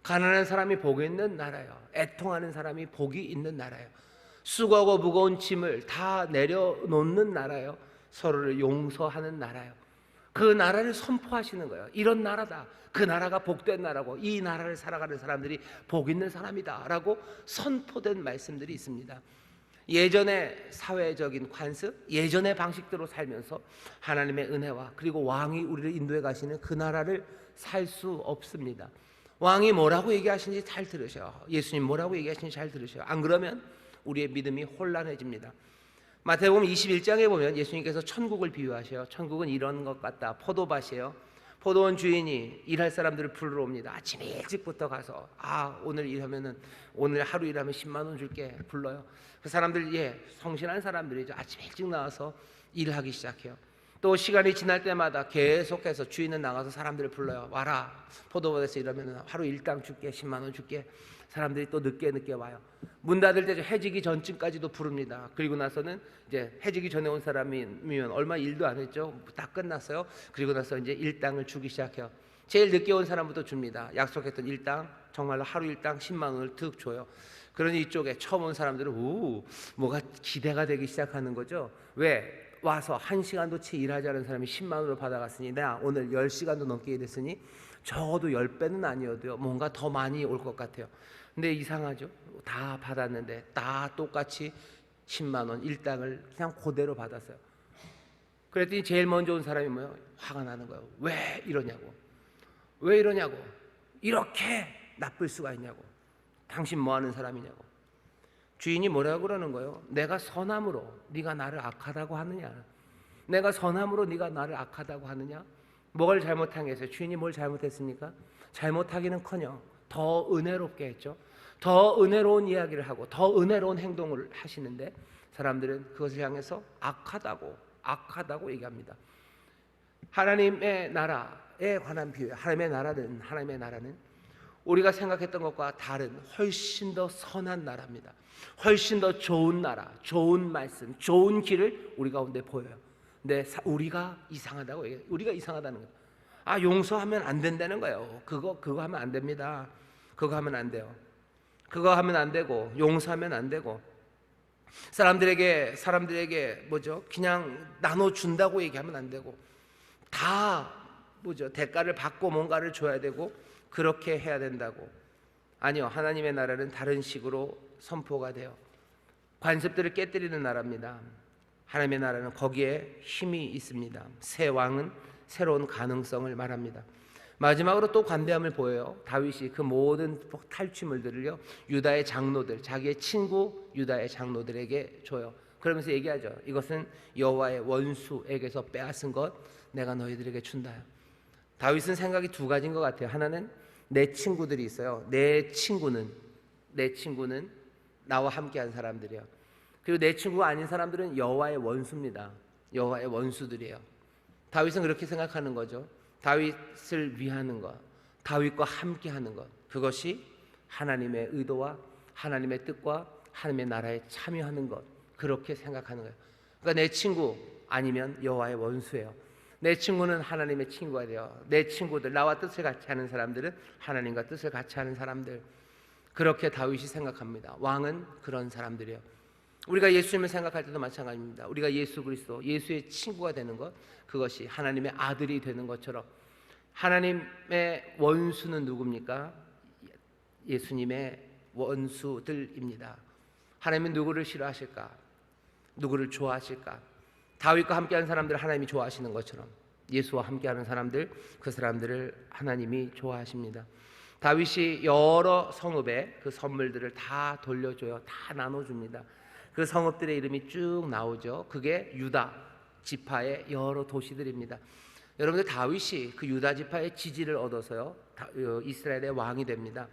가난한 사람이 복이 있는 나라예요. 애통하는 사람이 복이 있는 나라예요. 수고하고 무거운 짐을 다 내려놓는 나라예요. 서로를 용서하는 나라예요. 그 나라를 선포하시는 거예요. 이런 나라다. 그 나라가 복된 나라고, 이 나라를 살아가는 사람들이 복 있는 사람이다 라고 선포된 말씀들이 있습니다. 예전의 사회적인 관습, 예전의 방식대로 살면서 하나님의 은혜와 그리고 왕이 우리를 인도해 가시는 그 나라를 살 수 없습니다. 왕이 뭐라고 얘기하시는지 잘 들으셔요. 예수님 뭐라고 얘기하시는지 잘 들으셔요. 안 그러면 우리의 믿음이 혼란해집니다. 마태복음 21장에 보면 예수님께서 천국을 비유하셔요. 천국은 이런 것 같다. 포도밭이에요. 포도원 주인이 일할 사람들을 부르러 옵니다. 아침 일찍부터 가서 오늘 하루 일하면 10만 원 줄게 불러요. 그 사람들 성실한 사람들이죠. 아침 일찍 나와서 일하기 시작해요. 또 시간이 지날 때마다 계속해서 주인은 나가서 사람들을 불러요. 와라, 포도밭에서 일하면 하루 일당 줄게, 10만 원 줄게. 사람들이 또 늦게 와요. 문 닫을 때 해지기 전쯤까지도 부릅니다. 그리고 나서는 이제 해지기 전에 온 사람이면 얼마 일도 안 했죠. 다 끝났어요. 그리고 나서 이제 일당을 주기 시작해요. 제일 늦게 온 사람부터 줍니다. 약속했던 일당, 정말로 하루 일당 10만 원을 득 줘요. 그러니 이쪽에 처음 온 사람들은 뭐가 기대가 되기 시작하는 거죠. 왜? 와서 1시간도 채 일하지 않은 사람이 10만 원을 받아갔으니 내가 오늘 10시간도 넘게 일했으니 적어도 10배는 아니어도요, 뭔가 더 많이 올 것 같아요. 근데 이상하죠. 다 받았는데 다 똑같이 10만 원 일당을 그냥 그대로 받았어요. 그랬더니 제일 먼저 온 사람이 뭐예요? 화가 나는 거예요. 왜 이러냐고. 이렇게 나쁠 수가 있냐고. 당신 뭐 하는 사람이냐고. 주인이 뭐라고 그러는 거예요? 내가 선함으로 네가 나를 악하다고 하느냐? 내가 선함으로 네가 나를 악하다고 하느냐? 뭘 잘못한 게 있어요? 주인이 뭘 잘못했습니까? 잘못하기는커녕 더 은혜롭게 했죠. 더 은혜로운 이야기를 하고 더 은혜로운 행동을 하시는데 사람들은 그것을 향해서 악하다고 얘기합니다. 하나님의 나라에 관한 비유예요. 하나님의 나라는 우리가 생각했던 것과 다른 훨씬 더 선한 나라입니다. 훨씬 더 좋은 나라, 좋은 말씀, 좋은 길을 우리 가운데 보여요. 근데 우리가 이상하다고 얘기해요. 우리가 이상하다는 거예요. 용서하면 안 된다는 거예요. 그거 하면 안 됩니다. 그거 하면 안 돼요. 그거 하면 안 되고 용서하면 안 되고 사람들에게 그냥 나눠준다고 얘기하면 안 되고 다 대가를 받고 뭔가를 줘야 되고 그렇게 해야 된다고. 아니요, 하나님의 나라는 다른 식으로 선포가 돼요. 관습들을 깨뜨리는 나라입니다. 하나님의 나라는 거기에 힘이 있습니다. 새 왕은 새로운 가능성을 말합니다. 마지막으로 또 관대함을 보여요. 다윗이 그 모든 탈취물들을요, 유다의 장로들, 자기의 친구 유다의 장로들에게 줘요. 그러면서 얘기하죠. 이것은 여호와의 원수에게서 빼앗은 것 내가 너희들에게 준다. 다윗은 생각이 두 가지인 것 같아요. 하나는 내 친구들이 있어요. 내 친구는 나와 함께한 사람들이에요. 그리고 내 친구가 아닌 사람들은 여호와의 원수입니다. 여호와의 원수들이에요. 다윗은 그렇게 생각하는 거죠. 다윗을 위하는 것, 다윗과 함께하는 것, 그것이 하나님의 의도와 하나님의 뜻과 하나님의 나라에 참여하는 것, 그렇게 생각하는 거예요. 그러니까 내 친구 아니면 여호와의 원수예요. 내 친구는 하나님의 친구가 돼요. 내 친구들, 나와 뜻을 같이 하는 사람들은 하나님과 뜻을 같이 하는 사람들, 그렇게 다윗이 생각합니다. 왕은 그런 사람들이에요. 우리가 예수님을 생각할 때도 마찬가지입니다. 우리가 예수 그리스도, 예수의 친구가 되는 것, 그것이 하나님의 아들이 되는 것처럼, 하나님의 원수는 누굽니까? 예수님의 원수들입니다. 하나님은 누구를 싫어하실까? 누구를 좋아하실까? 다윗과 함께하는 사람들을 하나님이 좋아하시는 것처럼 예수와 함께하는 사람들, 그 사람들을 하나님이 좋아하십니다. 다윗이 여러 성읍에 그 선물들을 다 돌려줘요. 다 나눠줍니다. 그 성읍들의 이름이 쭉 나오죠. 그게 유다 지파의 여러 도시들입니다. 여러분들, 다윗이 그 유다 지파의 지지를 얻어서요 이스라엘의 왕이 됩니다.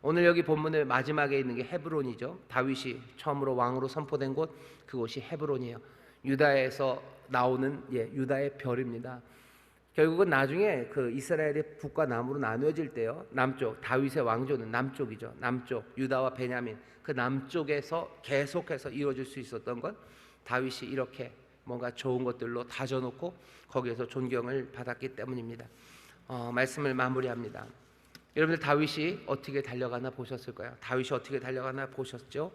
오늘 여기 본문의 마지막에 있는 게 헤브론이죠. 다윗이 처음으로 왕으로 선포된 곳, 그곳이 헤브론이에요. 유다에서 나오는 유다의 별입니다. 결국은 나중에 그 이스라엘의 북과 남으로 나누어질 때요, 남쪽, 다윗의 왕조는 남쪽이죠. 남쪽 유다와 베냐민, 그 남쪽에서 계속해서 이루어질 수 있었던 건 다윗이 이렇게 뭔가 좋은 것들로 다져놓고 거기에서 존경을 받았기 때문입니다. 말씀을 마무리합니다. 여러분들, 다윗이 어떻게 달려가나 보셨을까요? 다윗이 어떻게 달려가나 보셨죠?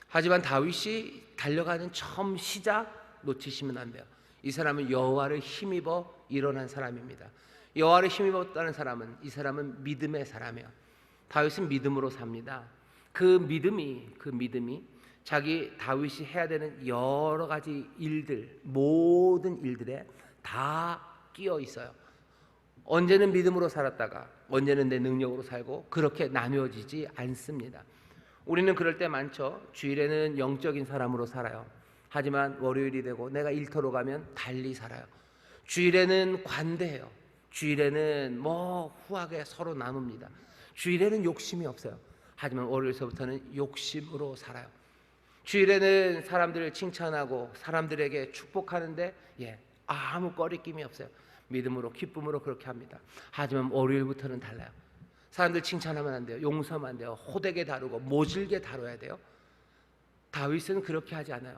하지만 다윗이 달려가는 처음 시작 놓치시면 안 돼요. 이 사람은 여호와를 힘입어 일어난 사람입니다. 여호와를 힘입었다는 사람은, 이 사람은 믿음의 사람이에요. 다윗은 믿음으로 삽니다. 그 믿음이 자기 다윗이 해야 되는 여러 가지 일들, 모든 일들에 다 끼어 있어요. 언제는 믿음으로 살았다가 언제는 내 능력으로 살고, 그렇게 나뉘어지지 않습니다. 우리는 그럴 때 많죠. 주일에는 영적인 사람으로 살아요. 하지만 월요일이 되고 내가 일터로 가면 달리 살아요. 주일에는 관대해요. 주일에는 후하게 서로 나눕니다. 주일에는 욕심이 없어요. 하지만 월요일서부터는 욕심으로 살아요. 주일에는 사람들을 칭찬하고 사람들에게 축복하는데 아무 꺼리낌이 없어요. 믿음으로, 기쁨으로 그렇게 합니다. 하지만 월요일부터는 달라요. 사람들 칭찬하면 안 돼요. 용서하면 안 돼요. 호되게 다루고 모질게 다뤄야 돼요. 다윗은 그렇게 하지 않아요.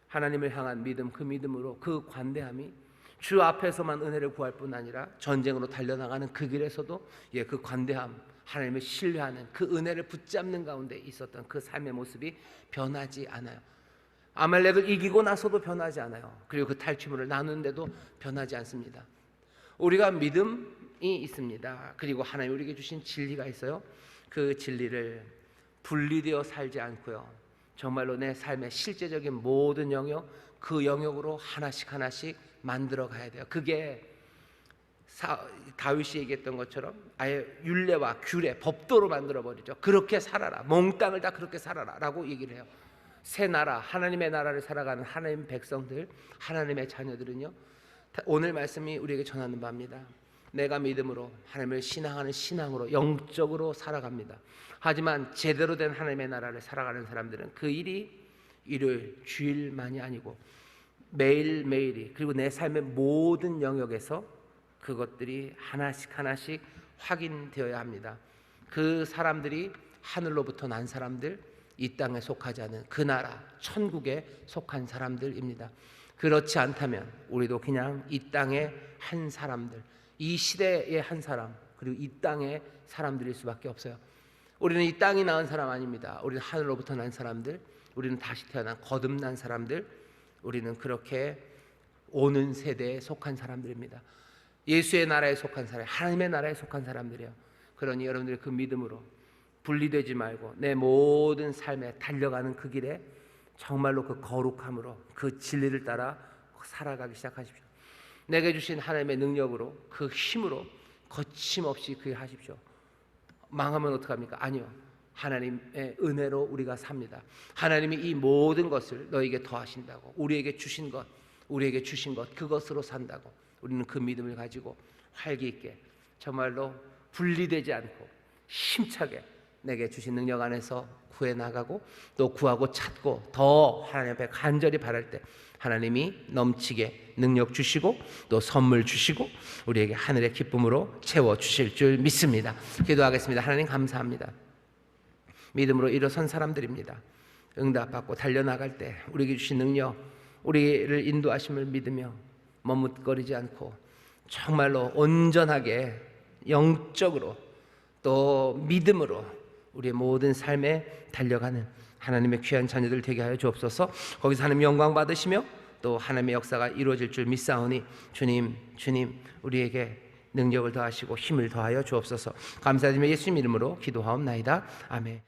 하나님을 향한 믿음, 그 믿음으로, 그 관대함이 주 앞에서만 은혜를 구할 뿐 아니라 전쟁으로 달려나가는 그 길에서도 그 관대함, 하나님을 신뢰하는 그 은혜를 붙잡는 가운데 있었던 그 삶의 모습이 변하지 않아요. 아말렉을 이기고 나서도 변하지 않아요. 그리고 그 탈취물을 나누는데도 변하지 않습니다. 우리가 믿음이 있습니다. 그리고 하나님 우리에게 주신 진리가 있어요. 그 진리를 분리되어 살지 않고요, 정말로 내 삶의 실제적인 모든 영역, 그 영역으로 하나씩 하나씩 만들어 가야 돼요. 그게 다윗이 얘기했던 것처럼 아예 율례와 규례, 법도로 만들어 버리죠. 그렇게 살아라, 몽땅을 다 그렇게 살아라 라고 얘기를 해요. 새 나라, 하나님의 나라를 살아가는 하나님 백성들, 하나님의 자녀들은요, 오늘 말씀이 우리에게 전하는 바입니다. 내가 믿음으로, 하나님을 신앙하는 신앙으로 영적으로 살아갑니다. 하지만 제대로 된 하나님의 나라를 살아가는 사람들은 그 일이 일요일, 주일만이 아니고 매일매일이, 그리고 내 삶의 모든 영역에서 그것들이 하나씩 하나씩 확인되어야 합니다. 그 사람들이 하늘로부터 난 사람들, 이 땅에 속하지 않은 그 나라, 천국에 속한 사람들입니다. 그렇지 않다면 우리도 그냥 이 땅의 한 사람들, 이 시대의 한 사람, 그리고 이 땅의 사람들일 수밖에 없어요. 우리는 이 땅이 낳은 사람 아닙니다. 우리는 하늘로부터 난 사람들, 우리는 다시 태어난 거듭난 사람들, 우리는 그렇게 오는 세대에 속한 사람들입니다. 예수의 나라에 속한 사람, 하나님의 나라에 속한 사람들이에요. 그러니 여러분들이 그 믿음으로 분리되지 말고 내 모든 삶에 달려가는 그 길에 정말로 그 거룩함으로, 그 진리를 따라 살아가기 시작하십시오. 내게 주신 하나님의 능력으로, 그 힘으로 거침없이 그 일 하십시오. 망하면 어떡합니까? 아니요. 하나님의 은혜로 우리가 삽니다. 하나님이 이 모든 것을 너에게 더하신다고, 우리에게 주신 것, 그것으로 산다고. 우리는 그 믿음을 가지고 활기 있게, 정말로 분리되지 않고 힘차게 내게 주신 능력 안에서 구해나가고, 또 구하고 찾고 더 하나님 앞에 간절히 바랄 때 하나님이 넘치게 능력 주시고 또 선물 주시고 우리에게 하늘의 기쁨으로 채워주실 줄 믿습니다. 기도하겠습니다. 하나님 감사합니다. 믿음으로 일어선 사람들입니다. 응답받고 달려나갈 때 우리에게 주신 능력, 우리를 인도하심을 믿으며 머뭇거리지 않고 정말로 온전하게 영적으로 또 믿음으로 우리의 모든 삶에 달려가는 하나님의 귀한 자녀들 되게 하여 주옵소서. 거기서 하나님 영광 받으시며 또 하나님의 역사가 이루어질 줄 믿사오니 주님 우리에게 능력을 더하시고 힘을 더하여 주옵소서. 감사드리며 예수님 이름으로 기도하옵나이다. 아멘.